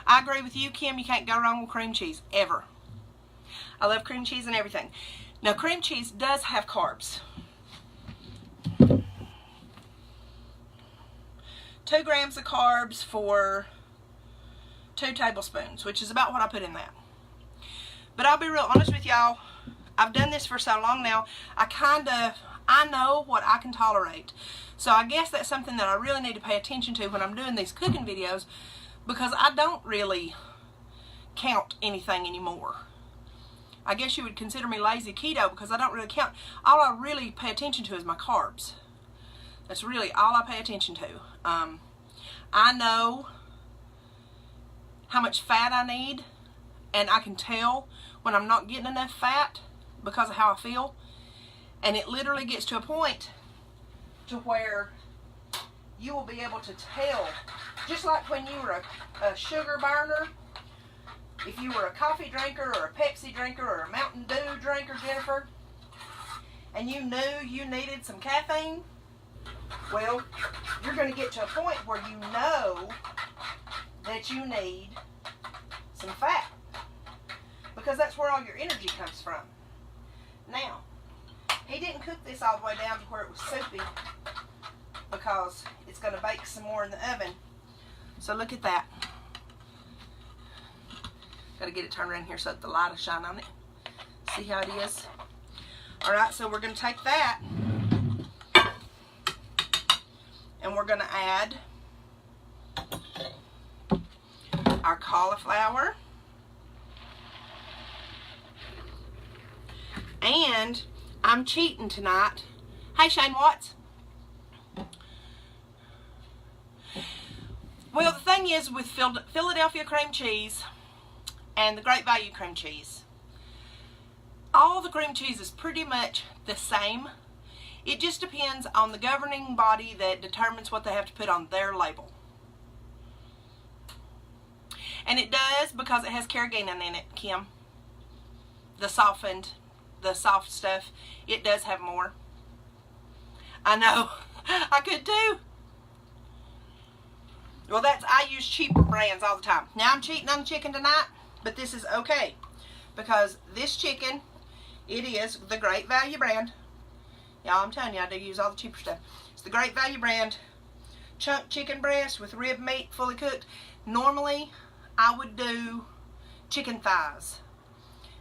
I agree with you, Kim. You can't go wrong with cream cheese, ever. I love cream cheese and everything. Now, cream cheese does have carbs. 2 grams of carbs for 2 tablespoons, which is about what I put in that. But I'll be real honest with y'all. I've done this for so long now, I know what I can tolerate. So I guess that's something that I really need to pay attention to when I'm doing these cooking videos, because I don't really count anything anymore. I guess you would consider me lazy keto because I don't really count. All I really pay attention to is my carbs. That's really all I pay attention to. I know how much fat I need, and I can tell when I'm not getting enough fat because of how I feel. And it literally gets to a point to where you will be able to tell, just like when you were a sugar burner, if you were a coffee drinker or a Pepsi drinker or a Mountain Dew drinker, Jennifer, and you knew you needed some caffeine, well, you're going to get to a point where you know that you need some fat, because that's where all your energy comes from. Now, he didn't cook this all the way down to where it was soupy, because it's going to bake some more in the oven. So look at that. Got to get it turned around here so that the light will shine on it. See how it is? Alright, so we're going to take that and we're going to add our cauliflower. And I'm cheating tonight. Hey, Shane Watts. Well, the thing is with Philadelphia cream cheese and the Great Value cream cheese, all the cream cheese is pretty much the same. It just depends on the governing body that determines what they have to put on their label. And it does because it has carrageenan in it, Kim. The soft stuff, it does have more. I know, I could too. Well, I use cheaper brands all the time. Now I'm cheating on chicken tonight, but this is okay because this chicken, it is the Great Value brand. Y'all, I'm telling you, I do use all the cheaper stuff. It's the Great Value brand chunk chicken breast with rib meat, fully cooked. Normally, I would do chicken thighs.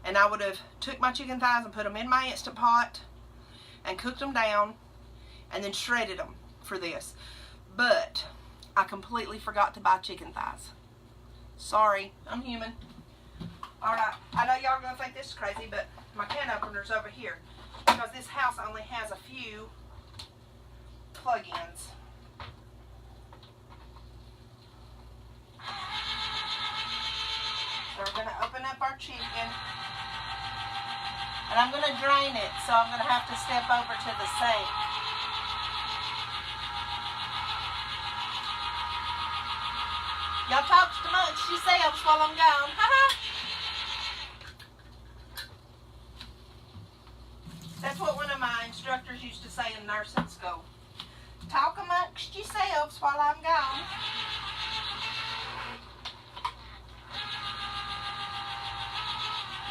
And I would have took my chicken thighs and put them in my Instant Pot and cooked them down and then shredded them for this. But I completely forgot to buy chicken thighs. Sorry, I'm human. Alright, I know y'all are going to think this is crazy, but my can opener's over here. Because this house only has a few plug-ins. So we're going to open up our chicken. And I'm going to drain it, so I'm going to have to step over to the sink. Y'all talk amongst yourselves while I'm gone. That's what one of my instructors used to say in nursing school. Talk amongst yourselves while I'm gone.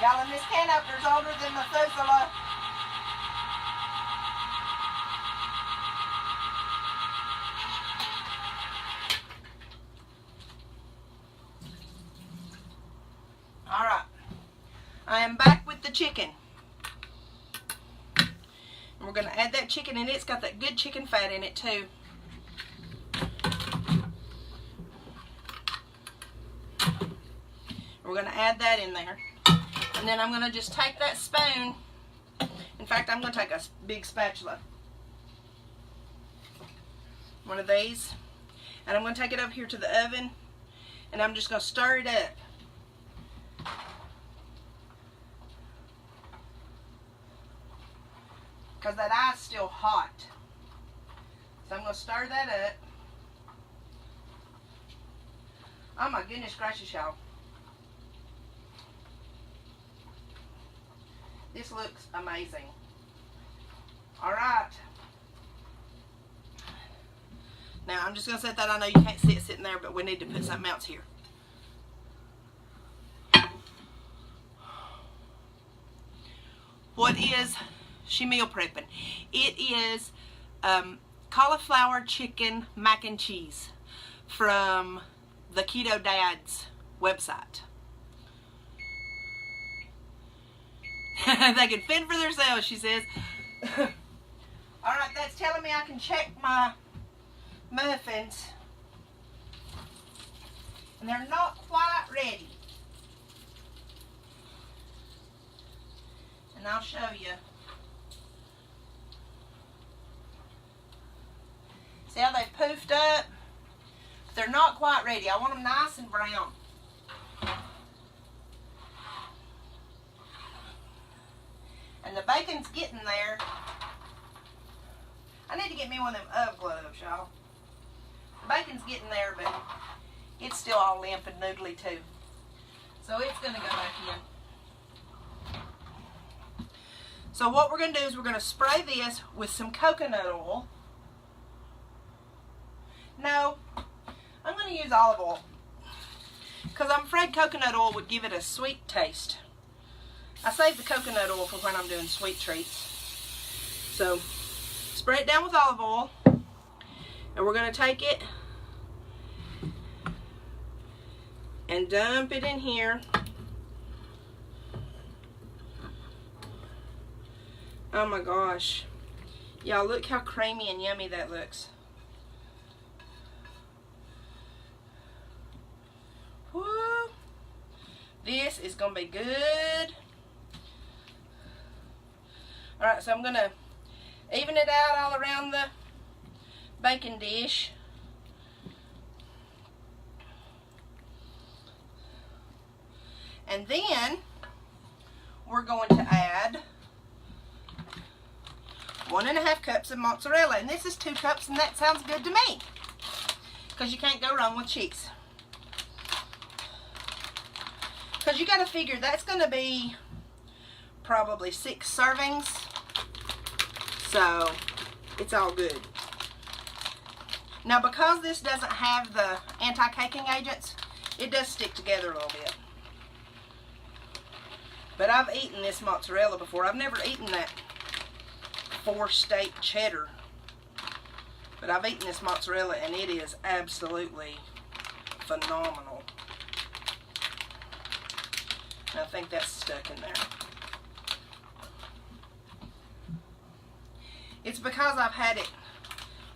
Y'all, and this can opener's older than Methuselah. Alright. I am back with the chicken. And we're going to add that chicken in. It's got that good chicken fat in it too. We're going to add that in there. And then I'm going to just take that spoon. In fact, I'm going to take a big spatula. One of these. And I'm going to take it up here to the oven. And I'm just going to stir it up. Because that eye's still hot. So I'm going to stir that up. Oh my goodness gracious, y'all. This looks amazing. Alright. Now I'm just going to set that. I know you can't see it sitting there, but we need to put something else here. What is she meal prepping? It is cauliflower chicken mac and cheese from the Keto Dad's website. They can fend for themselves, she says. Alright, that's telling me I can check my muffins. And they're not quite ready. And I'll show you. See how they've poofed up? They're not quite ready. I want them nice and brown. And the bacon's getting there. I need to get me one of them UGG gloves, y'all. The bacon's getting there, but it's still all limp and noodly too. So it's going to go back in. So what we're going to do is we're going to spray this with some coconut oil. No, I'm going to use olive oil. Because I'm afraid coconut oil would give it a sweet taste. I save the coconut oil for when I'm doing sweet treats. So, spray it down with olive oil. And we're going to take it and dump it in here. Oh my gosh. Y'all, look how creamy and yummy that looks. Woo! This is going to be good. Alright, so I'm going to even it out all around the baking dish. And then we're going to add 1.5 cups of mozzarella. And this is 2 cups, and that sounds good to me, because you can't go wrong with cheese. Because you got to figure that's going to be probably 6 servings. So it's all good. Now, because this doesn't have the anti-caking agents, it does stick together a little bit. But I've eaten this mozzarella before. I've never eaten that 4-state cheddar. But I've eaten this mozzarella, and it is absolutely phenomenal. And I think that's stuck in there. It's because I've had it,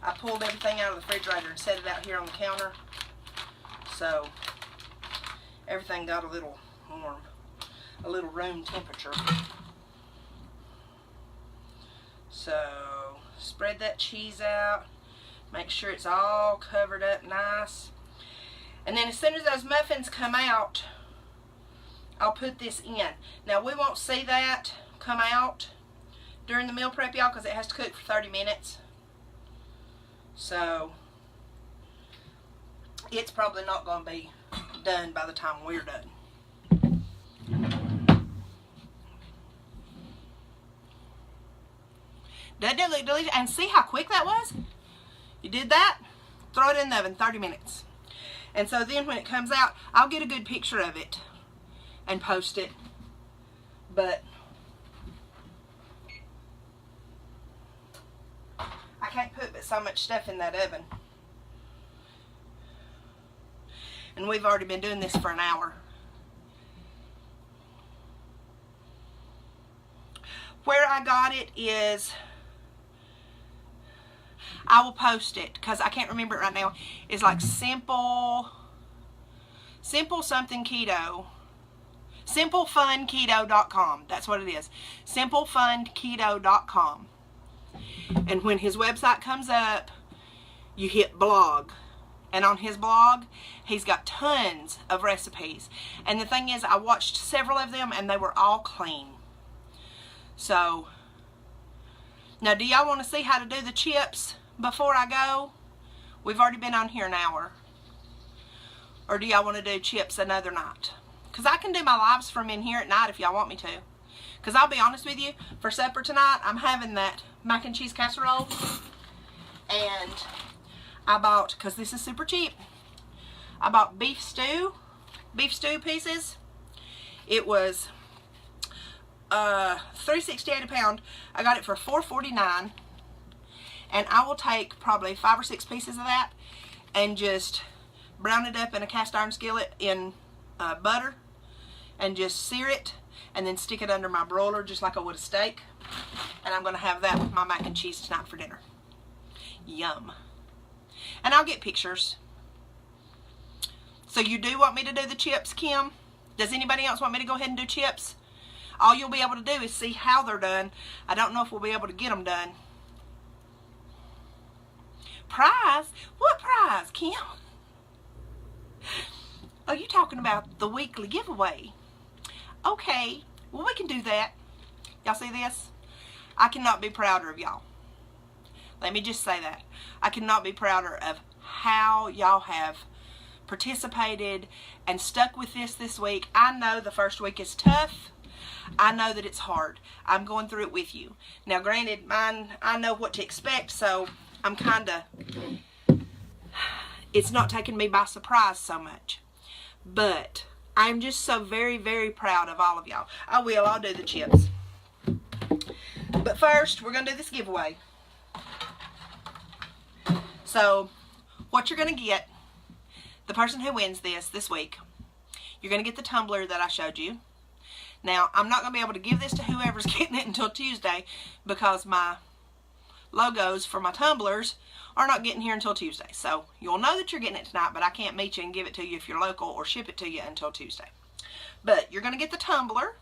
I pulled everything out of the refrigerator and set it out here on the counter. So everything got a little warm, a little room temperature. So spread that cheese out, make sure it's all covered up nice. And then as soon as those muffins come out, I'll put this in. Now we won't see that come out during the meal prep, y'all, because it has to cook for 30 minutes. So it's probably not going to be done by the time we're done. Doesn't it look delicious? And see how quick that was? You did that, throw it in the oven, 30 minutes. And so then when it comes out, I'll get a good picture of it and post it. But I can't put but so much stuff in that oven. And we've already been doing this for an hour. Where I got it is, I will post it because I can't remember it right now. It's like simple something keto. SimpleFunKeto.com. That's what it is. SimpleFunKeto.com. And when his website comes up, you hit blog. And on his blog, he's got tons of recipes. And the thing is, I watched several of them and they were all clean. So, now do y'all want to see how to do the chips before I go? We've already been on here an hour. Or do y'all want to do chips another night? Because I can do my lives from in here at night if y'all want me to. Because I'll be honest with you, for supper tonight, I'm having that mac and cheese casserole. And I bought, because this is super cheap, I bought beef stew pieces. It was $3.68 a pound. I got it for $4.49. And I will take probably 5 or 6 pieces of that and just brown it up in a cast iron skillet in butter and just sear it and then stick it under my broiler just like I would a steak. And I'm going to have that with my mac and cheese tonight for dinner. Yum. And I'll get pictures. So you do want me to do the chips, Kim? Does anybody else want me to go ahead and do chips? All you'll be able to do is see how they're done. I don't know if we'll be able to get them done. Prize? What prize, Kim? Are you talking about the weekly giveaway? Okay, well we can do that. Y'all see this? I cannot be prouder of y'all. Let me just say that. I cannot be prouder of how y'all have participated and stuck with this week. I know the first week is tough. I know that it's hard. I'm going through it with you. Now granted, mine, I know what to expect, so I'm kind of, it's not taking me by surprise so much. But I'm just so very, very proud of all of y'all. I'll do the chips. But first, we're going to do this giveaway. So, what you're going to get, the person who wins this week, you're going to get the tumbler that I showed you. Now, I'm not going to be able to give this to whoever's getting it until Tuesday because my logos for my tumblers are not getting here until Tuesday. So, you'll know that you're getting it tonight, but I can't meet you and give it to you if you're local or ship it to you until Tuesday. But you're going to get the tumbler.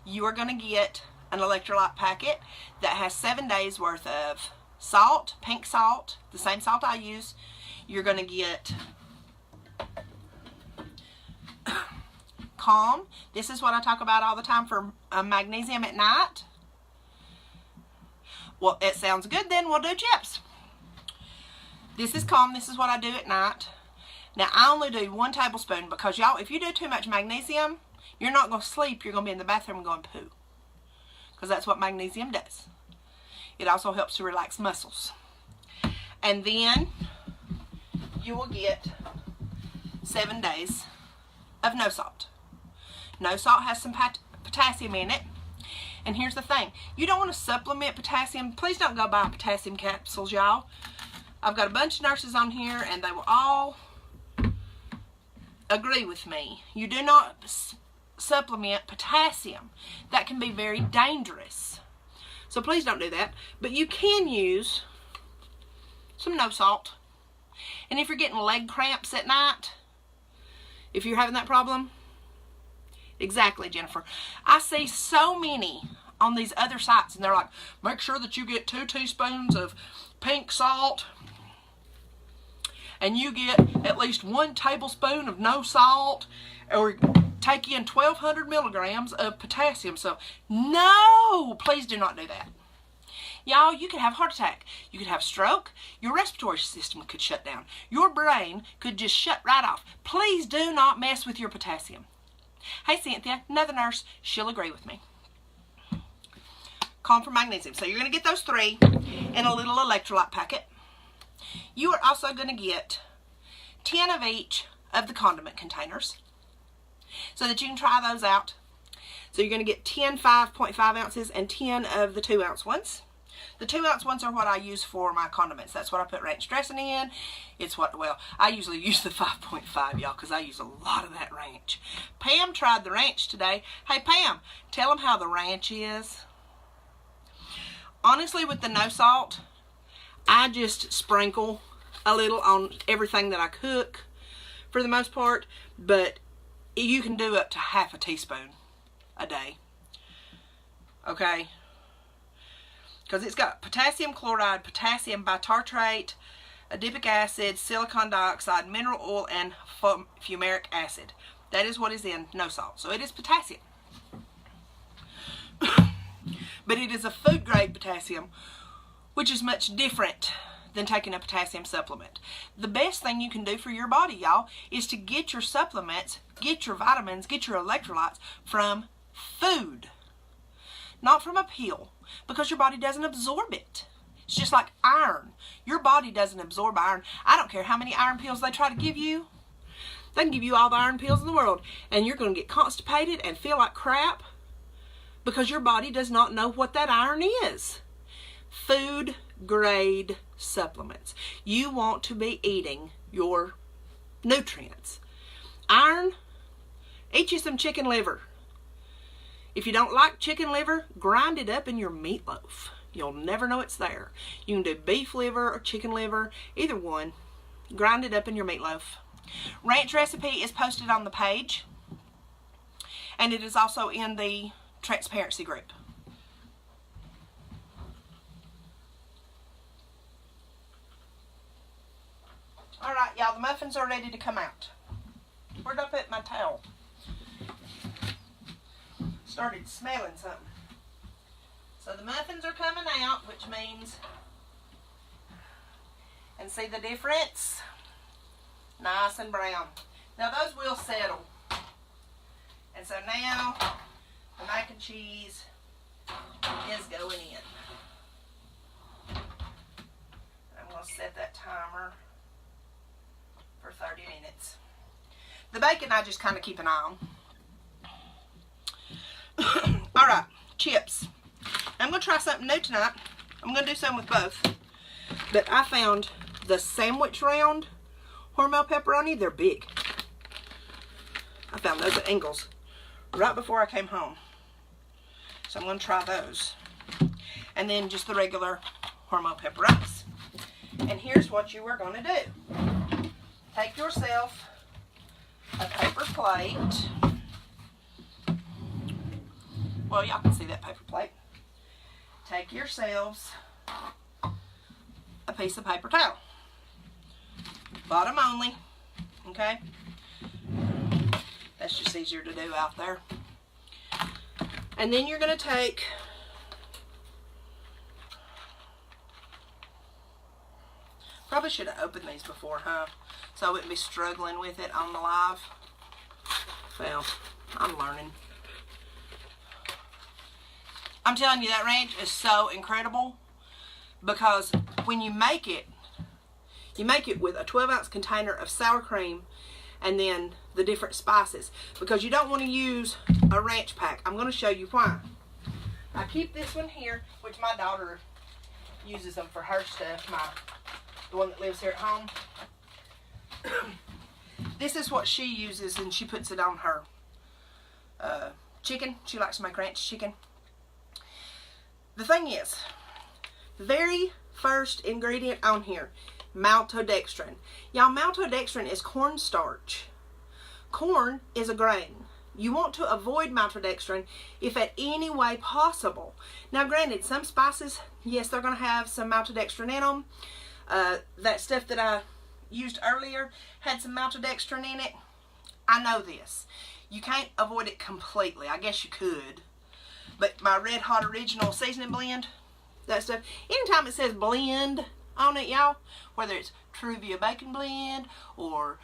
You are going to get an electrolyte packet that has 7 days worth of salt, pink salt, the same salt I use. You're going to get Calm. This is what I talk about all the time for magnesium at night. Well, it sounds good then. We'll do chips. This is Calm. This is what I do at night. Now, I only do 1 tablespoon because, y'all, if you do too much magnesium, you're not going to sleep. You're going to be in the bathroom going poo. Because that's what magnesium does. It also helps to relax muscles. And then you will get 7 days of no salt. No salt has some potassium in it. And here's the thing. You don't want to supplement potassium. Please don't go buy potassium capsules, y'all. I've got a bunch of nurses on here, and they will all agree with me. You do not supplement potassium. That can be very dangerous. So please don't do that. But you can use some no salt. And if you're getting leg cramps at night, if you're having that problem, exactly, Jennifer. I see so many on these other sites, and they're like, make sure that you get 2 teaspoons of pink salt, and you get at least 1 tablespoon of no salt, or take in 1,200 milligrams of potassium. So, no, please do not do that. Y'all, you could have a heart attack. You could have stroke. Your respiratory system could shut down. Your brain could just shut right off. Please do not mess with your potassium. Hey, Cynthia, another nurse, she'll agree with me. Calm for magnesium. So you're going to get those 3 in a little electrolyte packet. You are also going to get 10 of each of the condiment containers so that you can try those out. So you're going to get 10 5.5 ounces and 10 of the 2 ounce ones. The 2 ounce ones are what I use for my condiments. That's what I put ranch dressing in. It's what, well, I usually use the 5.5, y'all, because I use a lot of that ranch. Pam tried the ranch today. Hey, Pam, tell them how the ranch is. Honestly, with the no salt, I just sprinkle a little on everything that I cook for the most part, but you can do up to half a teaspoon a day. Okay? Because it's got potassium chloride, potassium bitartrate, adipic acid, silicon dioxide, mineral oil, and fumaric acid. That is what is in no salt. So it is potassium. But it is a food grade potassium, which is much different than taking a potassium supplement. The best thing you can do for your body, y'all, is to get your supplements, get your vitamins, get your electrolytes from food. Not from a pill, because your body doesn't absorb it. It's just like iron. Your body doesn't absorb iron. I don't care how many iron pills they try to give you. They can give you all the iron pills in the world, and you're going to get constipated and feel like crap because your body does not know what that iron is. Food grade supplements. You want to be eating your nutrients. Iron, eat you some chicken liver. If you don't like chicken liver, grind it up in your meatloaf. You'll never know it's there. You can do beef liver or chicken liver, either one. Grind it up in your meatloaf. Ranch recipe is posted on the page, and it is also in the transparency group. All right, y'all, the muffins are ready to come out. Where'd I put my towel? Started smelling something. So the muffins are coming out, which means, and see the difference? Nice and brown. Now those will settle. And so now the mac and cheese is going in. I'm going to set that timer for 30 minutes. The bacon I just kind of keep an eye on. Alright, chips. I'm going to try something new tonight. I'm going to do some with both. But I found the sandwich round Hormel pepperoni. They're big. I found those at Ingles right before I came home. So I'm going to try those. And then just the regular Hormel pepperonis. And here's what you are going to do. Take yourself a paper plate. Well, y'all can see that paper plate. take yourselves a piece of paper towel. Bottom only, okay? That's just easier to do out there. And then you're going to take probably should have opened these before, huh? So I wouldn't be struggling with it on the live. Well, I'm learning. I'm telling you, that ranch is so incredible because when you make it with a 12-ounce container of sour cream and then the different spices, because you don't want to use a ranch pack. I'm going to show you why. I keep this one here, which my daughter uses them for her stuff, the one that lives here at home. This is what she uses, and she puts it on her chicken. She likes to make ranch chicken. The thing is, the very first ingredient on here, maltodextrin. Y'all, maltodextrin is cornstarch. Corn is a grain. You want to avoid maltodextrin if at any way possible. Now granted, some spices, yes, they're going to have some maltodextrin in them. That stuff that I used earlier had some maltodextrin in it. I know this. You can't avoid it completely. I guess you could. But my Red Hot Original Seasoning Blend, that stuff, anytime it says blend on it, y'all, whether it's Truvia Bacon Blend or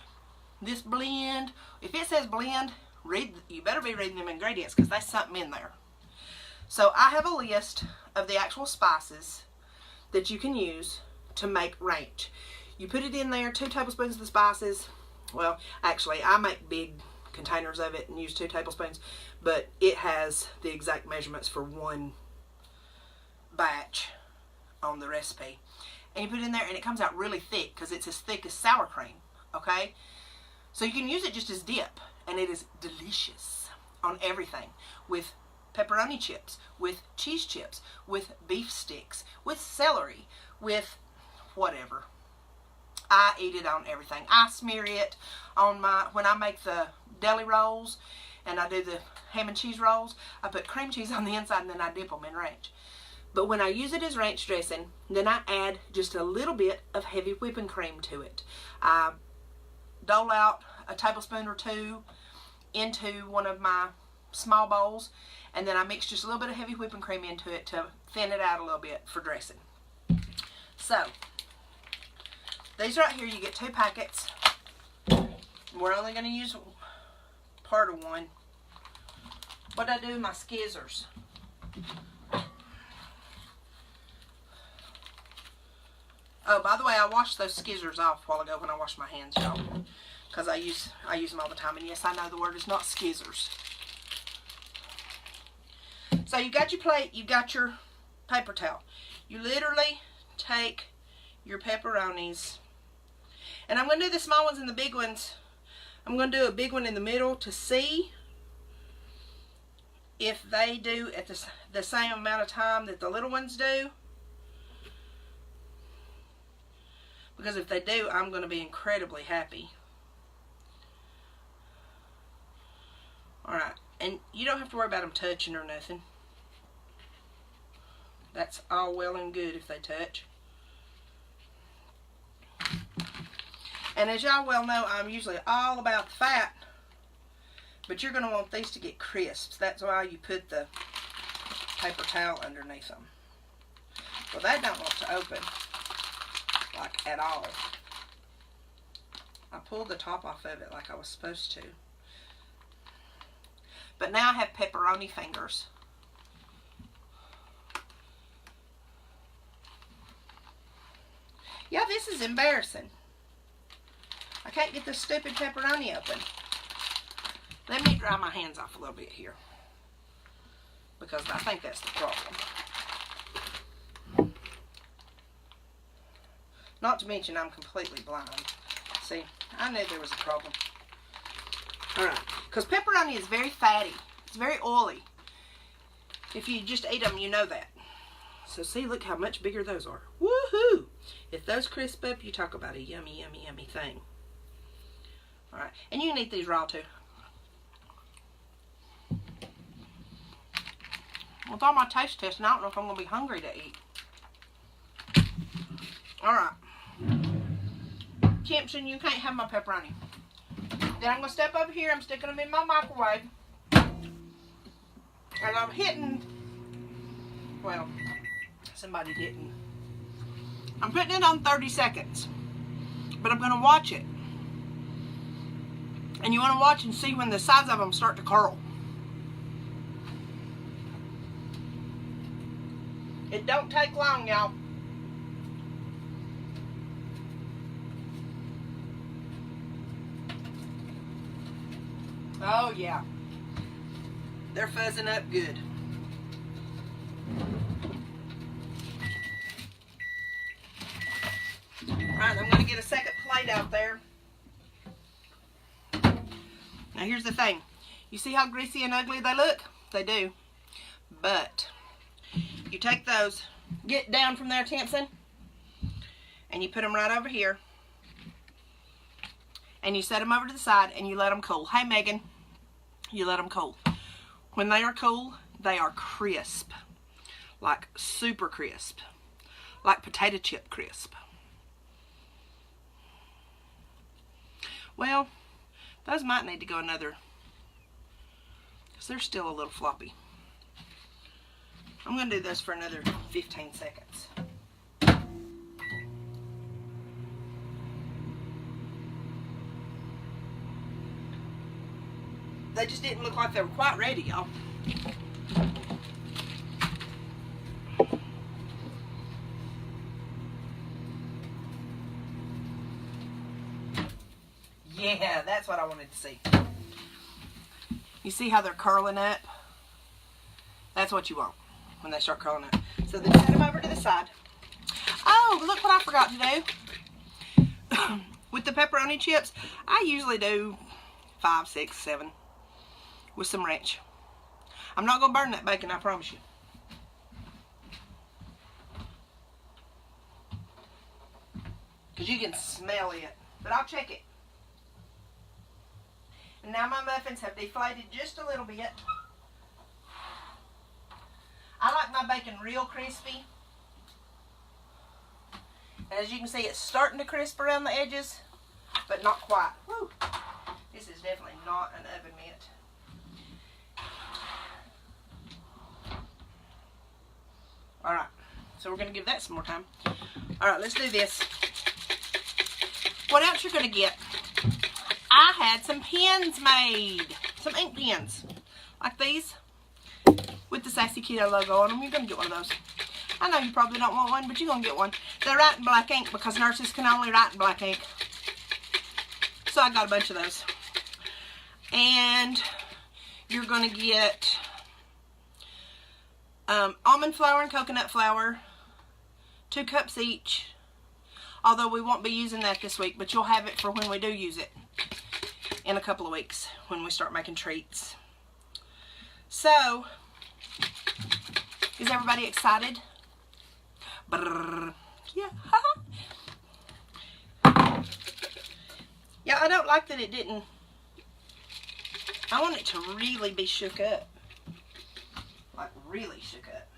this blend, if it says blend, you better be reading them ingredients because there's something in there. So I have a list of the actual spices that you can use to make ranch. You put it in there, 2 tablespoons of the spices. Well, actually, I make big containers of it and use 2 tablespoons, but it has the exact measurements for one batch on the recipe. And you put it in there and it comes out really thick because it's as thick as sour cream, okay? So you can use it just as dip, and it is delicious on everything, with pepperoni chips, with cheese chips, with beef sticks, with celery, with whatever. I eat it on everything. I smear it on when I make the deli rolls and I do the ham and cheese rolls, I put cream cheese on the inside and then I dip them in ranch. But when I use it as ranch dressing, then I add just a little bit of heavy whipping cream to it. I dole out a tablespoon or 2 into one of my small bowls, and then I mix just a little bit of heavy whipping cream into it to thin it out a little bit for dressing. So, these right here, you get 2 packets. We're only going to use part of one. What I do with my skizzers. Oh, by the way, I washed those skizzers off a while ago when I washed my hands, y'all. Because I use them all the time. And yes, I know the word is not skizzers. So you got your plate, you got your paper towel. You literally take your pepperonis. And I'm going to do the small ones and the big ones. I'm going to do a big one in the middle to see if they do at the same amount of time that the little ones do. Because if they do, I'm going to be incredibly happy. Alright, and you don't have to worry about them touching or nothing. That's all well and good if they touch. And as y'all well know, I'm usually all about the fat. But you're going to want these to get crisps. That's why you put the paper towel underneath them. Well, that don't want to open. Like, at all. I pulled the top off of it like I was supposed to. But now I have pepperoni fingers. Yeah, this is embarrassing. I can't get this stupid pepperoni open. Let me dry my hands off a little bit here. Because I think that's the problem. Not to mention I'm completely blind. See, I knew there was a problem. Alright, because pepperoni is very fatty. It's very oily. If you just eat them, you know that. So see, look how much bigger those are. Woohoo! If those crisp up, you talk about a yummy, yummy, yummy thing. Alright, and you can eat these raw too. With all my taste testing, I don't know if I'm going to be hungry to eat. Alright. Timpson, you can't have my pepperoni. Then I'm going to step over here. I'm sticking them in my microwave. And I'm hitting... Well, somebody didn't. I'm putting it on 30 seconds. But I'm going to watch it. And you want to watch and see when the sides of them start to curl. It don't take long, y'all. Oh, yeah. They're fuzzing up good. Alright, I'm going to get a second plate out there. Now, here's the thing. You see how greasy and ugly they look? They do. But, you take those, get down from there, Timpson, and you put them right over here. And you set them over to the side and you let them cool. Hey, Megan, you let them cool. When they are cool, they are crisp. Like super crisp. Like potato chip crisp. Well, those might need to go another, because they're still a little floppy. I'm going to do this for another 15 seconds. They just didn't look like they were quite ready, y'all. Yeah, that's what I wanted to see. You see how they're curling up? That's what you want when they start curling up. So then set them over to the side. Oh, look what I forgot to do. With the pepperoni chips, I usually do 5, 6, 7 with some ranch. I'm not going to burn that bacon, I promise you. Because you can smell it. But I'll check it. And now my muffins have deflated just a little bit. I like my bacon real crispy. And as you can see, it's starting to crisp around the edges, but not quite. Woo. This is definitely not an oven mitt. Alright, so we're going to give that some more time. Alright, let's do this. What else you're going to get? I had some pens made. Some ink pens. Like these. With the Sassy Keto logo on them. You're going to get one of those. I know you probably don't want one, but you're going to get one. They write in black ink because nurses can only write in black ink. So I got a bunch of those. And you're going to get almond flour and coconut flour. 2 cups each. Although we won't be using that this week, but you'll have it for when we do use it. In a couple of weeks when we start making treats. So, is everybody excited? Brrr. Yeah. Yeah, I don't like that it didn't. I want it to really be shook up. Like really shook up.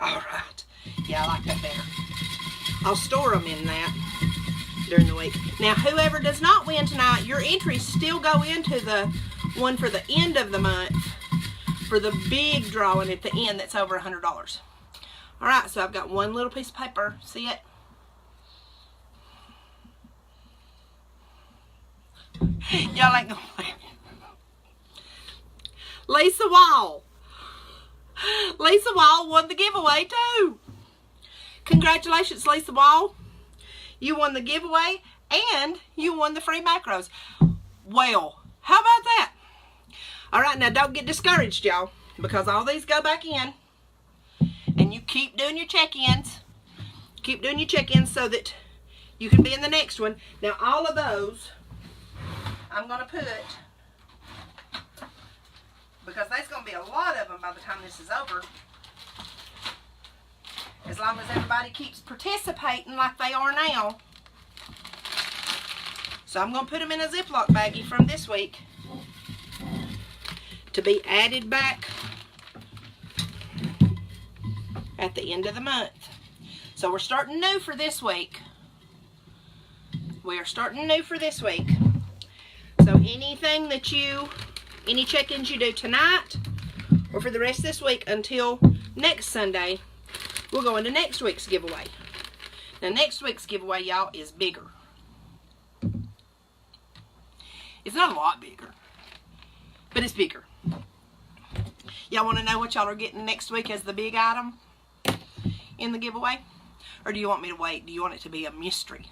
Alright. Yeah, I like that better. I'll store them in that during the week. Now, whoever does not win tonight, your entries still go into the one for the end of the month for the big drawing at the end that's over $100. Alright, so I've got one little piece of paper. See it? Y'all ain't gonna play. Lisa Wall. Lisa Wall won the giveaway too. Congratulations, Lisa Wall. You won the giveaway and you won the free macros. Well, how about that? Alright, now don't get discouraged, y'all, because all these go back in. And you keep doing your check-ins. Keep doing your check-ins so that you can be in the next one. Now, all of those I'm going to put, because there's going to be a lot of them by the time this is over. As long as everybody keeps participating like they are now. So I'm going to put them in a Ziploc baggie from this week to be added back at the end of the month. So we're starting new for this week. We are starting new for this week. So anything that any check-ins you do tonight or for the rest of this week until next Sunday, we'll go into next week's giveaway. Now next week's giveaway, y'all, is bigger. It's not a lot bigger, but it's bigger. Y'all want to know what y'all are getting next week as the big item in the giveaway? Or do you want me to wait? Do you want it to be a mystery?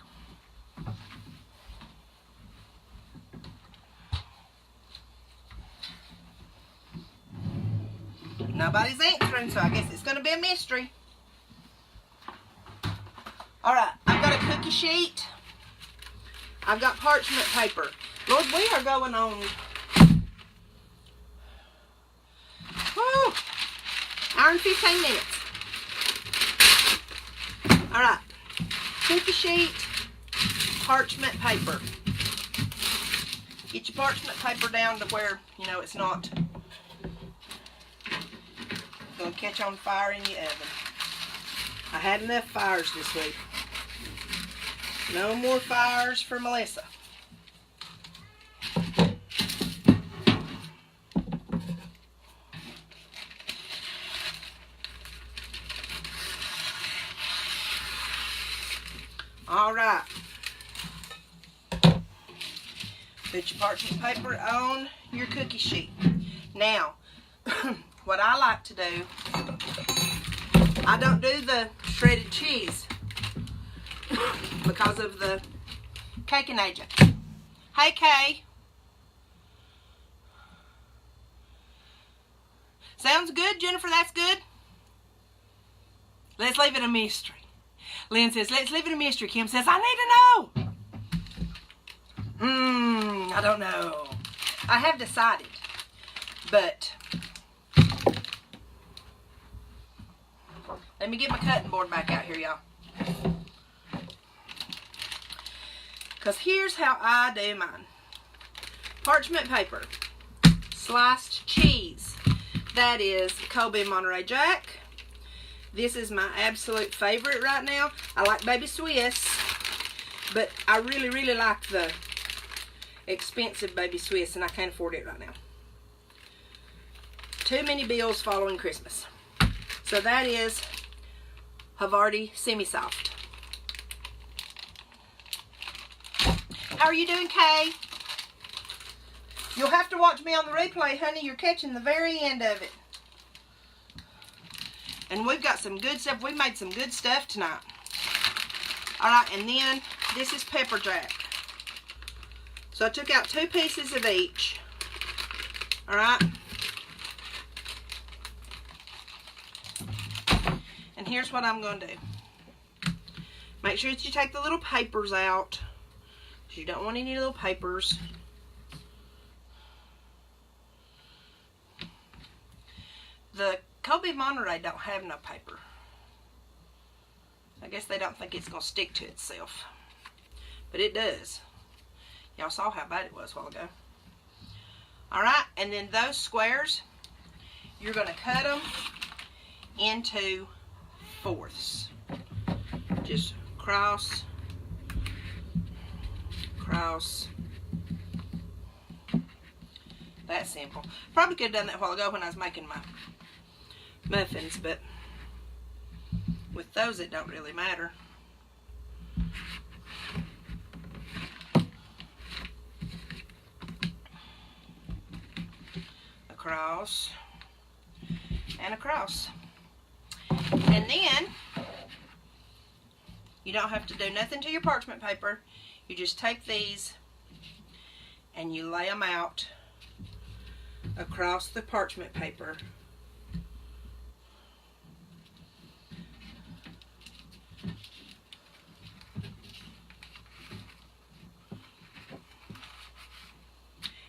Nobody's answering, so I guess it's going to be a mystery. Alright, I've got a cookie sheet. I've got parchment paper. Lord, we are going on... Woo! Hour and 15 minutes. Alright. Cookie sheet, parchment paper. Get your parchment paper down to where, you know, it's not going to catch on fire in your oven. I had enough fires this week. No more fires for Melissa. All right. Put your parchment paper on your cookie sheet. Now, what I like to do, I don't do the shredded cheese because of the caking agent. Hey, Kay. Sounds good, Jennifer? That's good? Let's leave it a mystery. Lynn says, let's leave it a mystery. Kim says, I need to know. I don't know. I have decided, but let me get my cutting board back out here, y'all. Because here's how I do mine. Parchment paper, sliced cheese. That is Kobe Monterey Jack. This is my absolute favorite right now. I like Baby Swiss, but I really, really like the expensive Baby Swiss, and I can't afford it right now. Too many bills following Christmas. So that is Havarti Semi-Soft. How are you doing, Kay? You'll have to watch me on the replay, honey. You're catching the very end of it. And we've got some good stuff. We made some good stuff tonight. Alright, and then this is pepper jack. So I took out 2 pieces of each. Alright. And here's what I'm going to do. Make sure that you take the little papers out. Because you don't want any little papers. The Kobe Monterey don't have no paper. I guess they don't think it's going to stick to itself. But it does. Y'all saw how bad it was a while ago. Alright, and then those squares, you're going to cut them into 4ths. Just cross, cross. That simple. Probably could have done that a while ago when I was making my muffins, but with those it don't really matter. Across and across. And then you don't have to do nothing to your parchment paper. You just take these and you lay them out across the parchment paper.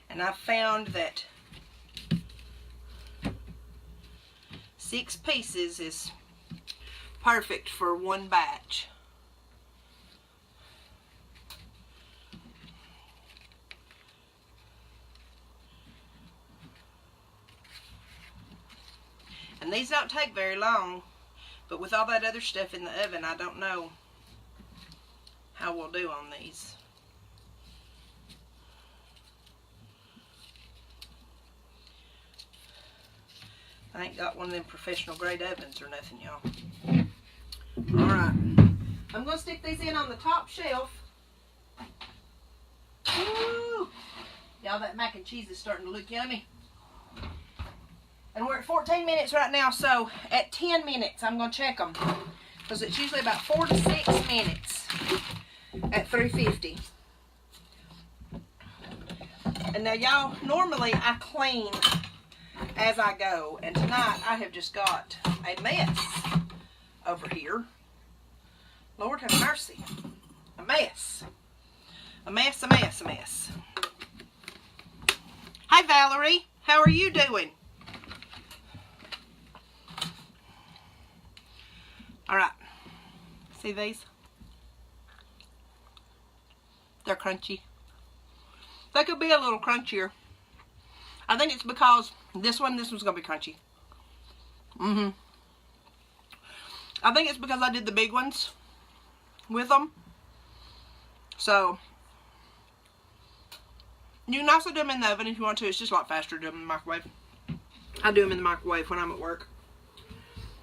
And I found that 6 pieces is perfect for one batch. And these don't take very long, but with all that other stuff in the oven, I don't know how we'll do on these. I ain't got one of them professional grade ovens or nothing, y'all. Alright. I'm going to stick these in on the top shelf. Woo! Y'all, that mac and cheese is starting to look yummy. And we're at 14 minutes right now, so at 10 minutes I'm going to check them. Because it's usually about 4 to 6 minutes at 350. And now, y'all, normally I clean as I go. And tonight I have just got a mess over here. Lord have mercy. A mess. A mess, a mess, a mess. Hi, Valerie. How are you doing? All right. See these? They're crunchy. They could be a little crunchier. I think it's because this one's going to be crunchy. I think it's because I did the big ones with them. So, you can also do them in the oven if you want to. It's just a lot faster to do them in the microwave. I do them in the microwave when I'm at work.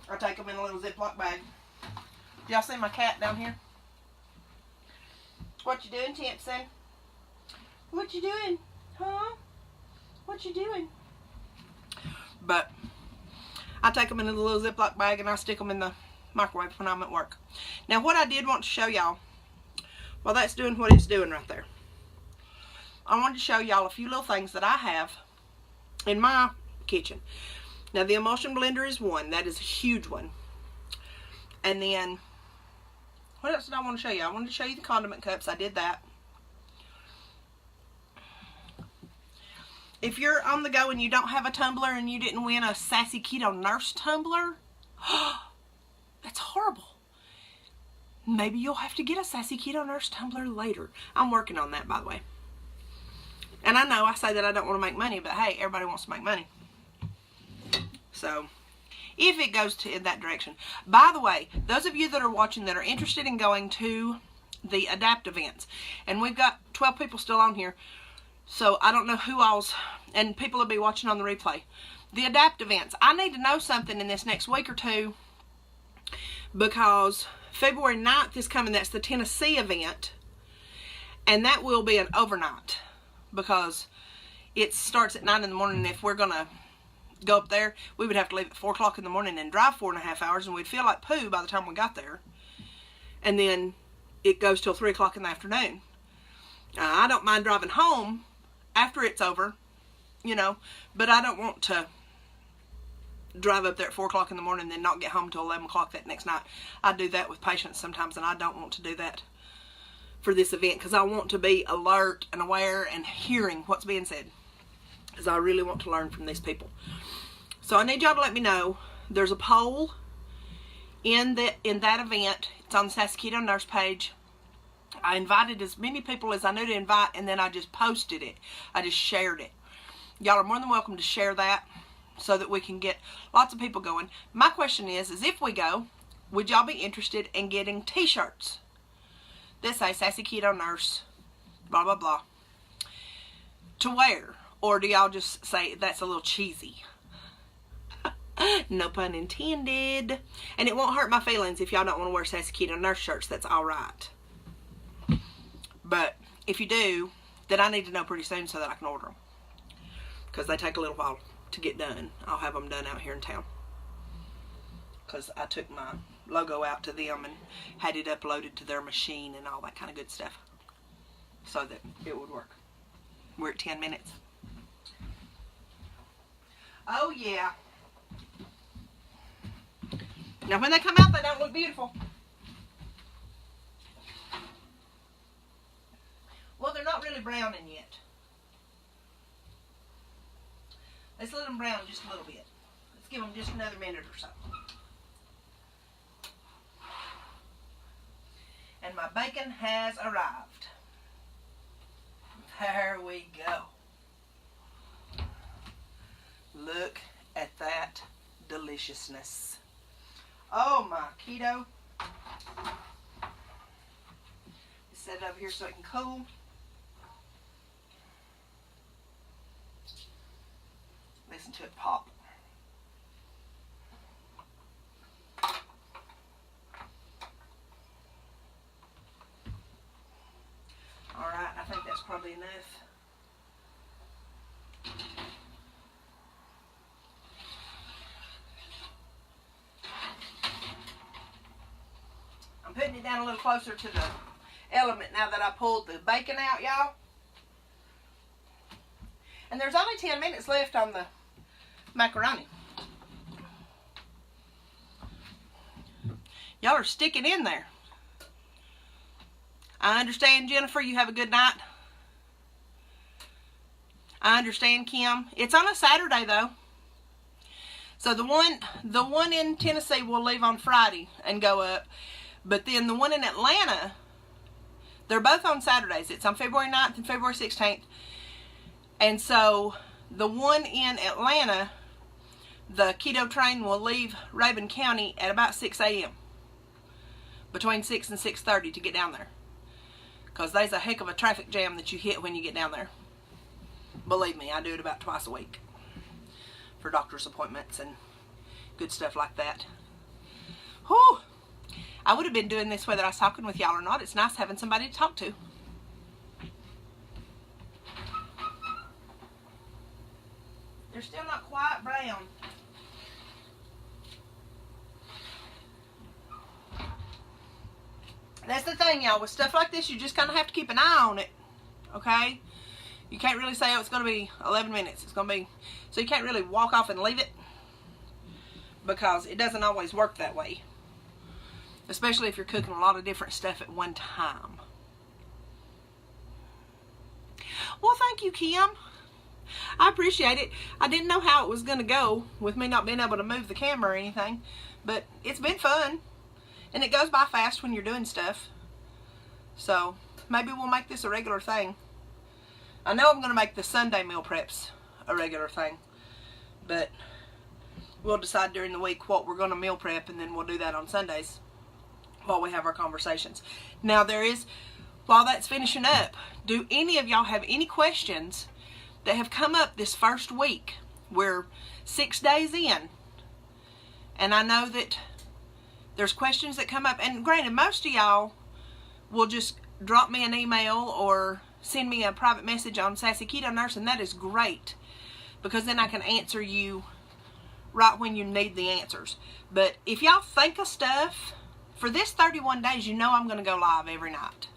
I take them in a little Ziploc bag. Y'all see my cat down here? What you doing, Timpson? What you doing? Huh? What you doing? But I take them in a little Ziploc bag and I stick them in the microwave when I'm at work. Now, what I did want to show y'all, while that's doing what it's doing right there, I wanted to show y'all a few little things that I have in my kitchen. Now, the emulsion blender is one. That is a huge one. And then, what else did I want to show you? I wanted to show you the condiment cups. I did that. If you're on the go and you don't have a tumbler and you didn't win a Sassy Keto Nurse tumbler, that's horrible. Maybe you'll have to get a Sassy Keto Nurse tumbler later. I'm working on that, by the way. And I know I say that I don't want to make money, but hey, everybody wants to make money. So, if it goes in that direction. By the way, those of you that are watching that are interested in going to the Adapt events, and we've got 12 people still on here, so I don't know who all's, and people will be watching on the replay. The Adapt events. I need to know something in this next week or two, because February 9th is coming. That's the Tennessee event, and that will be an overnight, because it starts at 9 in the morning, and if we're going to go up there, we would have to leave at 4 o'clock in the morning and drive 4.5 hours, and we'd feel like poo by the time we got there. And then it goes till 3 o'clock in the afternoon. I don't mind driving home after it's over, you know, but I don't want to drive up there at 4 o'clock in the morning and then not get home till 11 o'clock that next night. I do that with patients sometimes, and I don't want to do that for this event, because I want to be alert and aware and hearing what's being said, because I really want to learn from these people. So I need y'all to let me know. There's a poll in that event. It's on the Sassy Keto Nurse page. I invited as many people as I knew to invite, and then I just posted it. I just shared it. Y'all are more than welcome to share that so that we can get lots of people going. My question is if we go, would y'all be interested in getting t-shirts that say Sassy Keto Nurse, blah, blah, blah, to wear? Or do y'all just say that's a little cheesy? No pun intended. And it won't hurt my feelings if y'all don't want to wear Sassy Keto Nurse shirts. That's alright. But if you do, then I need to know pretty soon so that I can order them, because they take a little while to get done. I'll have them done out here in town, because I took my logo out to them and had it uploaded to their machine and all that kind of good stuff so that it would work. We're at 10 minutes. Oh yeah. Now when they come out, they don't look beautiful. Well, they're not really browning yet. Let's let them brown just a little bit. Let's give them just another minute or so. And my bacon has arrived. There we go. Look at that deliciousness. Oh my keto. Set it over here so it can cool. Listen to it pop. Alright, I think that's probably enough. I'm putting it down a little closer to the element now that I pulled the bacon out, y'all. And there's only 10 minutes left on the macaroni. Y'all are sticking in there. I understand, Jennifer, you have a good night. I understand, Kim. It's on a Saturday, though. So the one in Tennessee will leave on Friday and go up. But then the one in Atlanta, they're both on Saturdays. It's on February 9th and February 16th. And so the one in Atlanta, the keto train will leave Rabun County at about 6 a.m. Between 6 and 6:30 to get down there. Because there's a heck of a traffic jam that you hit when you get down there. Believe me, I do it about twice a week. For doctor's appointments and good stuff like that. Whew! I would have been doing this whether I was talking with y'all or not. It's nice having somebody to talk to. They're still not quite brown. That's the thing, y'all. With stuff like this, you just kind of have to keep an eye on it. Okay? You can't really say, oh, it's going to be 11 minutes. It's going to be... So you can't really walk off and leave it. Because it doesn't always work that way. Especially if you're cooking a lot of different stuff at one time. Well, thank you, Kim. I appreciate it. I didn't know how it was going to go with me not being able to move the camera or anything. But it's been fun. And it goes by fast when you're doing stuff. So, maybe we'll make this a regular thing. I know I'm going to make the Sunday meal preps a regular thing. But we'll decide during the week what we're going to meal prep. And then we'll do that on Sundays while we have our conversations. Now, while that's finishing up, do any of y'all have any questions that have come up this first week? We're 6 days in. And I know that there's questions that come up. And granted, most of y'all will just drop me an email or send me a private message on Sassy Keto Nurse, and that is great. Because then I can answer you right when you need the answers. But if y'all think of stuff, for this 31 days, you know I'm going to go live every night.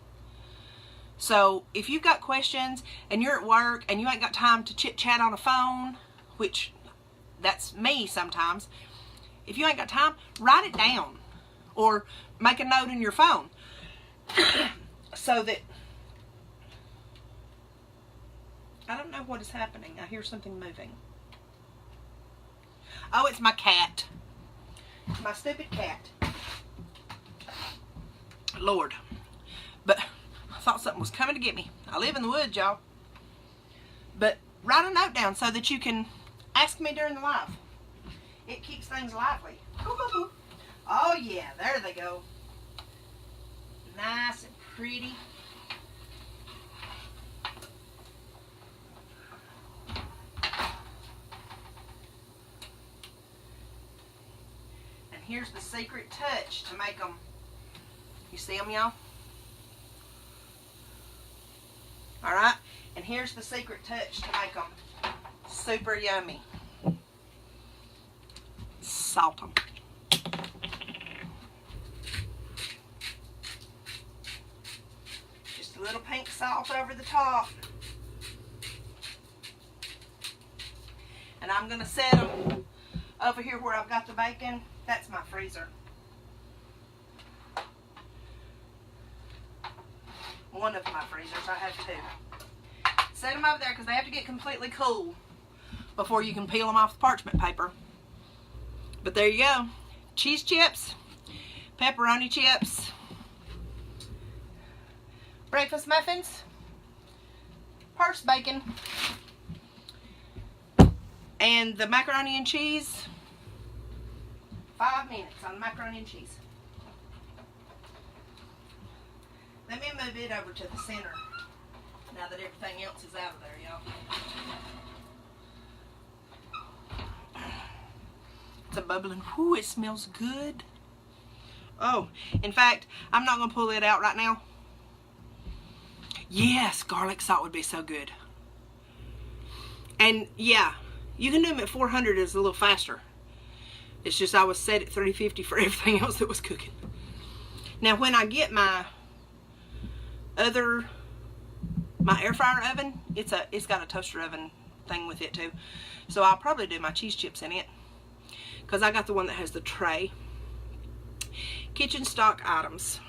So if you've got questions and you're at work and you ain't got time to chit chat on a phone, which that's me sometimes, if you ain't got time, write it down or make a note in your phone so that I don't know what is happening. I hear something moving. Oh, it's my cat. My stupid cat. Lord. But I thought something was coming to get me. I live in the woods, y'all. But write a note down so that you can ask me during the live. It keeps things lively. Oh yeah, there they go. Nice and pretty. And here's the secret touch to make them. You see them, y'all? Alright, and here's the secret touch to make them super yummy. Salt them. Just a little pink salt over the top. And I'm going to set them over here where I've got the bacon. That's my freezer. One of my freezers. I have two. Set them over there because they have to get completely cool before you can peel them off the parchment paper. But there you go. Cheese chips, pepperoni chips, breakfast muffins, purse bacon, and the macaroni and cheese 5 minutes on macaroni and cheese. Let me move it over to the center now that everything else is out of there, y'all. It's a bubbling. Whoo, it smells good. Oh, in fact, I'm not going to pull it out right now. Yes, garlic salt would be so good. And yeah, you can do them at 400. It's a little faster. It's just I was set at 350 for everything else that was cooking. Now when I get my air fryer oven, it's got a toaster oven thing with it too. So I'll probably do my cheese chips in it, because I got the one that has the tray. Kitchen stock items.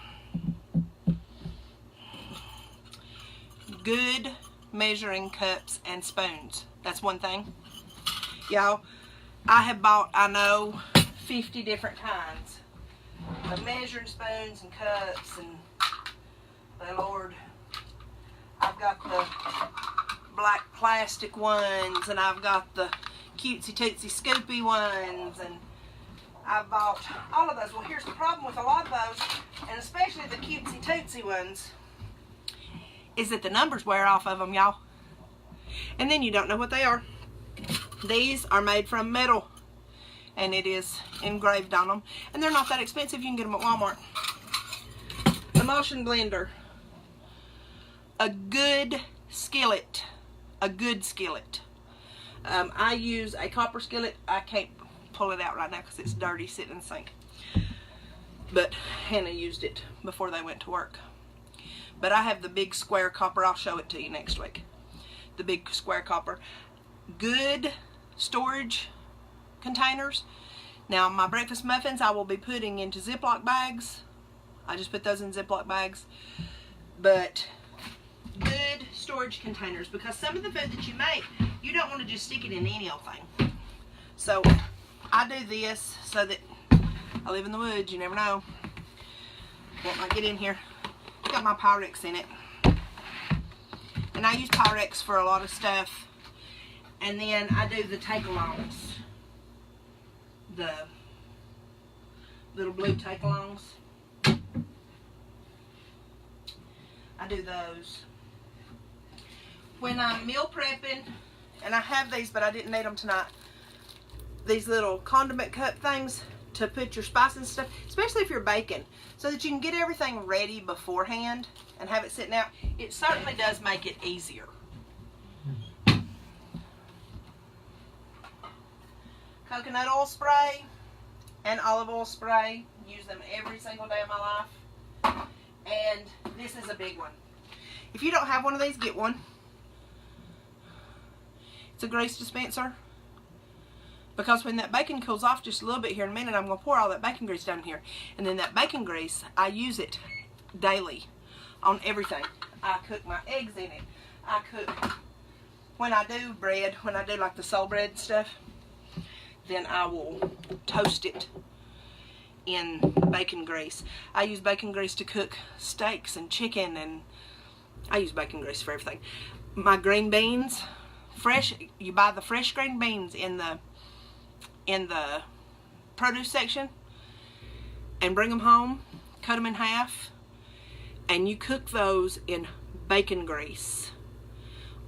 Good measuring cups and spoons. That's one thing. Y'all, I have bought, I know, 50 different kinds of measuring spoons and cups, and oh Lord, I've got the black plastic ones, and I've got the cutesy tootsy scoopy ones, and I've bought all of those. Well, here's the problem with a lot of those, and especially the cutesy tootsy ones, is that the numbers wear off of them, y'all. And then you don't know what they are. These are made from metal, and it is engraved on them. And they're not that expensive. You can get them at Walmart. Emulsion blender. A good skillet. A good skillet. I use a copper skillet. I can't pull it out right now because it's dirty sitting in the sink. But Hannah used it before they went to work. But I have the big square copper. I'll show it to you next week. The big square copper. Good storage containers. Now my breakfast muffins I will be putting into Ziploc bags. I just put those in Ziploc bags. But good storage containers, because some of the food that you make, you don't want to just stick it in any old thing. So I do this so that I live in the woods, you never know what might get in here. Got my Pyrex in it, and I use Pyrex for a lot of stuff. And then I do the take-alongs, the little blue take-alongs. I do those when I'm meal prepping, and I have these, but I didn't need them tonight. These little condiment cup things to put your spices and stuff, especially if you're baking, so that you can get everything ready beforehand and have it sitting out. It certainly does make it easier. Coconut oil spray and olive oil spray. Use them every single day of my life. And this is a big one. If you don't have one of these, get one. It's a grease dispenser. Because when that bacon cools off just a little bit here in a minute, I'm going to pour all that bacon grease down here. And then that bacon grease, I use it daily on everything. I cook my eggs in it. I cook, when I do bread, when I do like the soul bread stuff, then I will toast it in bacon grease. I use bacon grease to cook steaks and chicken, and I use bacon grease for everything. My green beans, fresh, you buy the fresh green beans in the produce section, and bring them home, cut them in half, and you cook those in bacon grease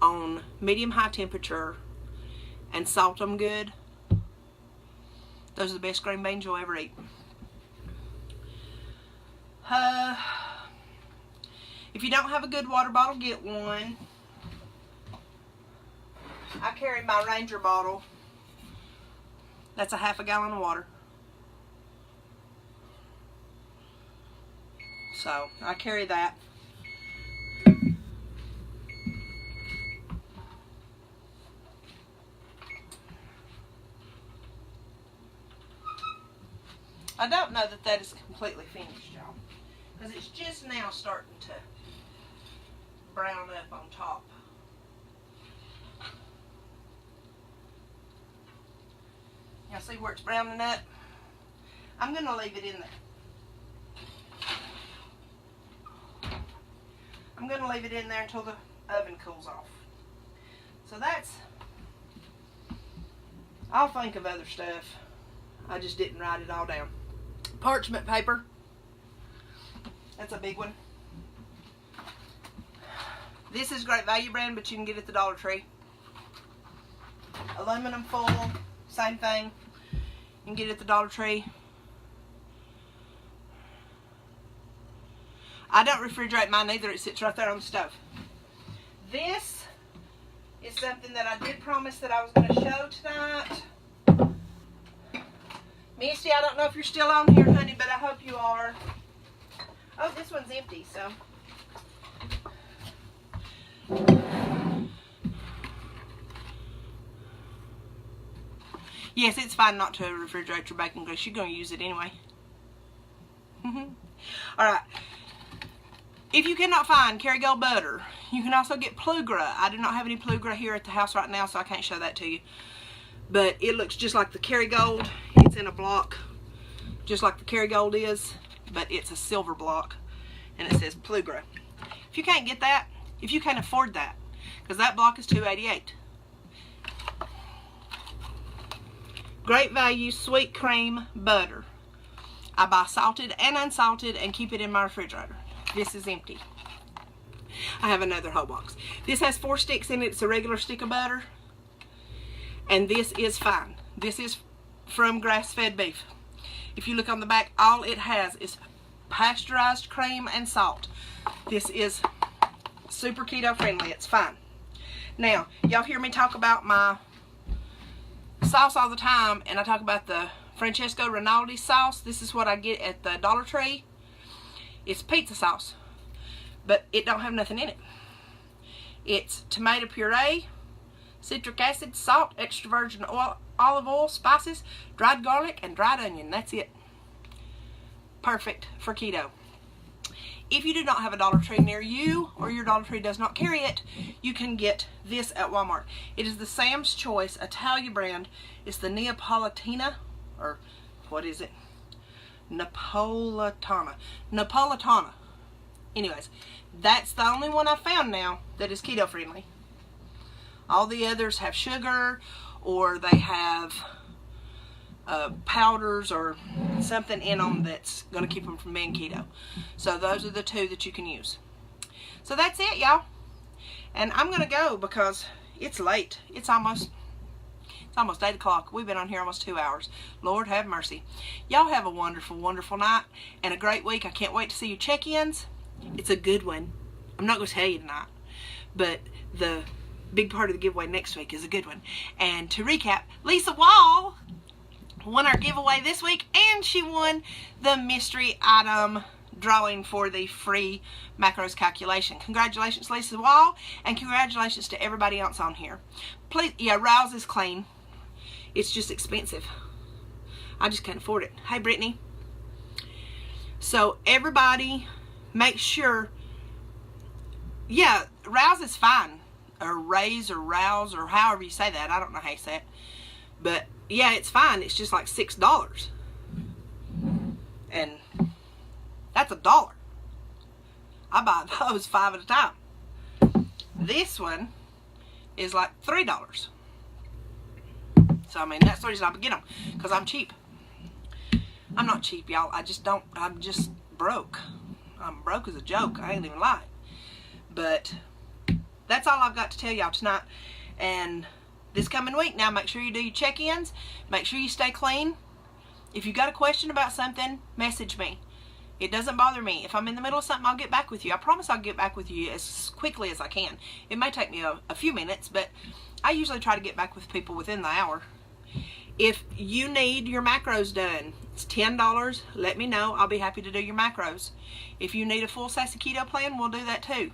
on medium-high temperature and salt them good. Those are the best green beans you'll ever eat. If you don't have a good water bottle, get one. I carry my Ranger bottle. That's a half a gallon of water. So I carry that. I don't know that that is completely finished, y'all, because it's just now starting to brown up on top. Y'all see where it's browning up? I'm going to leave it in there. I'm going to leave it in there until the oven cools off. So that's, I'll think of other stuff. I just didn't write it all down. Parchment paper. That's a big one. This is Great Value brand, but you can get it at the Dollar Tree. Aluminum foil, same thing. You can get it at the Dollar Tree. I don't refrigerate mine either. It sits right there on the stove. This is something that I did promise that I was going to show tonight. Misty, I don't know if you're still on here, honey, but I hope you are. Oh, this one's empty, so. Yes, it's fine not to refrigerate your bacon grease. You're going to use it anyway. Alright. If you cannot find Kerrygold butter, you can also get Plugra. I do not have any Plugra here at the house right now, so I can't show that to you. But it looks just like the Kerrygold. It's in a block, just like the Kerrygold is, but it's a silver block, and it says Plugra. If you can't get that, if you can't afford that, because that block is $2.88. Great Value sweet cream butter. I buy salted and unsalted and keep it in my refrigerator. This is empty. I have another whole box. This has 4 sticks in it. It's a regular stick of butter. And this is fine. This is from grass-fed beef. If you look on the back, all it has is pasteurized cream and salt. This is super keto friendly. It's fine. Now, y'all hear me talk about my sauce all the time, and I talk about the Francesco Rinaldi sauce. This is what I get at the Dollar Tree. It's pizza sauce, but it don't have nothing in it. It's tomato puree, citric acid, salt, extra virgin oil, olive oil, spices, dried garlic, and dried onion. That's it. Perfect for keto. If you do not have a Dollar Tree near you, or your Dollar Tree does not carry it, you can get this at Walmart. It is the Sam's Choice Italia brand. It's the Neapolitana, or what is it? Napolitana. Anyways, that's the only one I found now that is keto friendly. All the others have sugar, or they have powders or something in them that's going to keep them from being keto. So those are the 2 that you can use. So that's it, y'all. And I'm going to go because it's late. It's almost 8 o'clock. We've been on here almost 2 hours. Lord have mercy. Y'all have a wonderful, wonderful night and a great week. I can't wait to see your check-ins. It's a good one. I'm not going to tell you tonight, but the big part of the giveaway next week is a good one. And to recap, Lisa Wall won our giveaway this week, and she won the mystery item drawing for the free macros calculation. Congratulations, Lisa Wall, and congratulations to everybody else on here. Please, yeah, Rouse is clean. It's just expensive. I just can't afford it. Hey, Brittany. So everybody, make sure. Yeah, Rouse is fine, or Raise, or Rouse, or however you say that. I don't know how you say it, but yeah, it's fine. It's just like $6. And that's $1. I buy those 5 at a time. This one is like $3. So, I mean, that's the reason I get them. Because I'm cheap. I'm not cheap, y'all. I'm just broke. I'm broke as a joke. I ain't even lying. But that's all I've got to tell y'all tonight. And this coming week, now make sure you do your check-ins. Make sure you stay clean. If you got a question about something, message me. It doesn't bother me. If I'm in the middle of something, I'll get back with you. I promise I'll get back with you as quickly as I can. It may take me a few minutes, but I usually try to get back with people within the hour. If you need your macros done, it's $10. Let me know. I'll be happy to do your macros. If you need a full Sassy Keto plan, we'll do that too.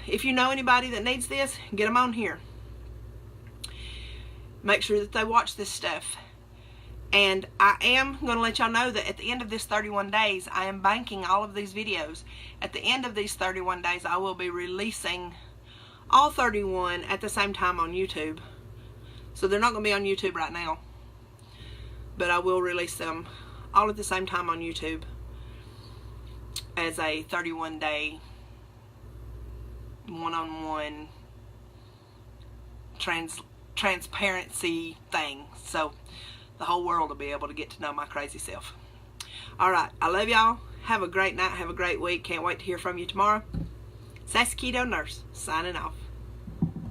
If you know anybody that needs this, get them on here. Make sure that they watch this stuff. And I am going to let y'all know that at the end of this 31 days, I am banking all of these videos. At the end of these 31 days, I will be releasing all 31 at the same time on YouTube. So they're not going to be on YouTube right now. But I will release them all at the same time on YouTube as a 31-day one-on-one transparency thing. So The whole world will be able to get to know my crazy self. All right, I love y'all. Have a great night. Have a great week. Can't wait to hear from you tomorrow. Sassy Keto Nurse, signing off.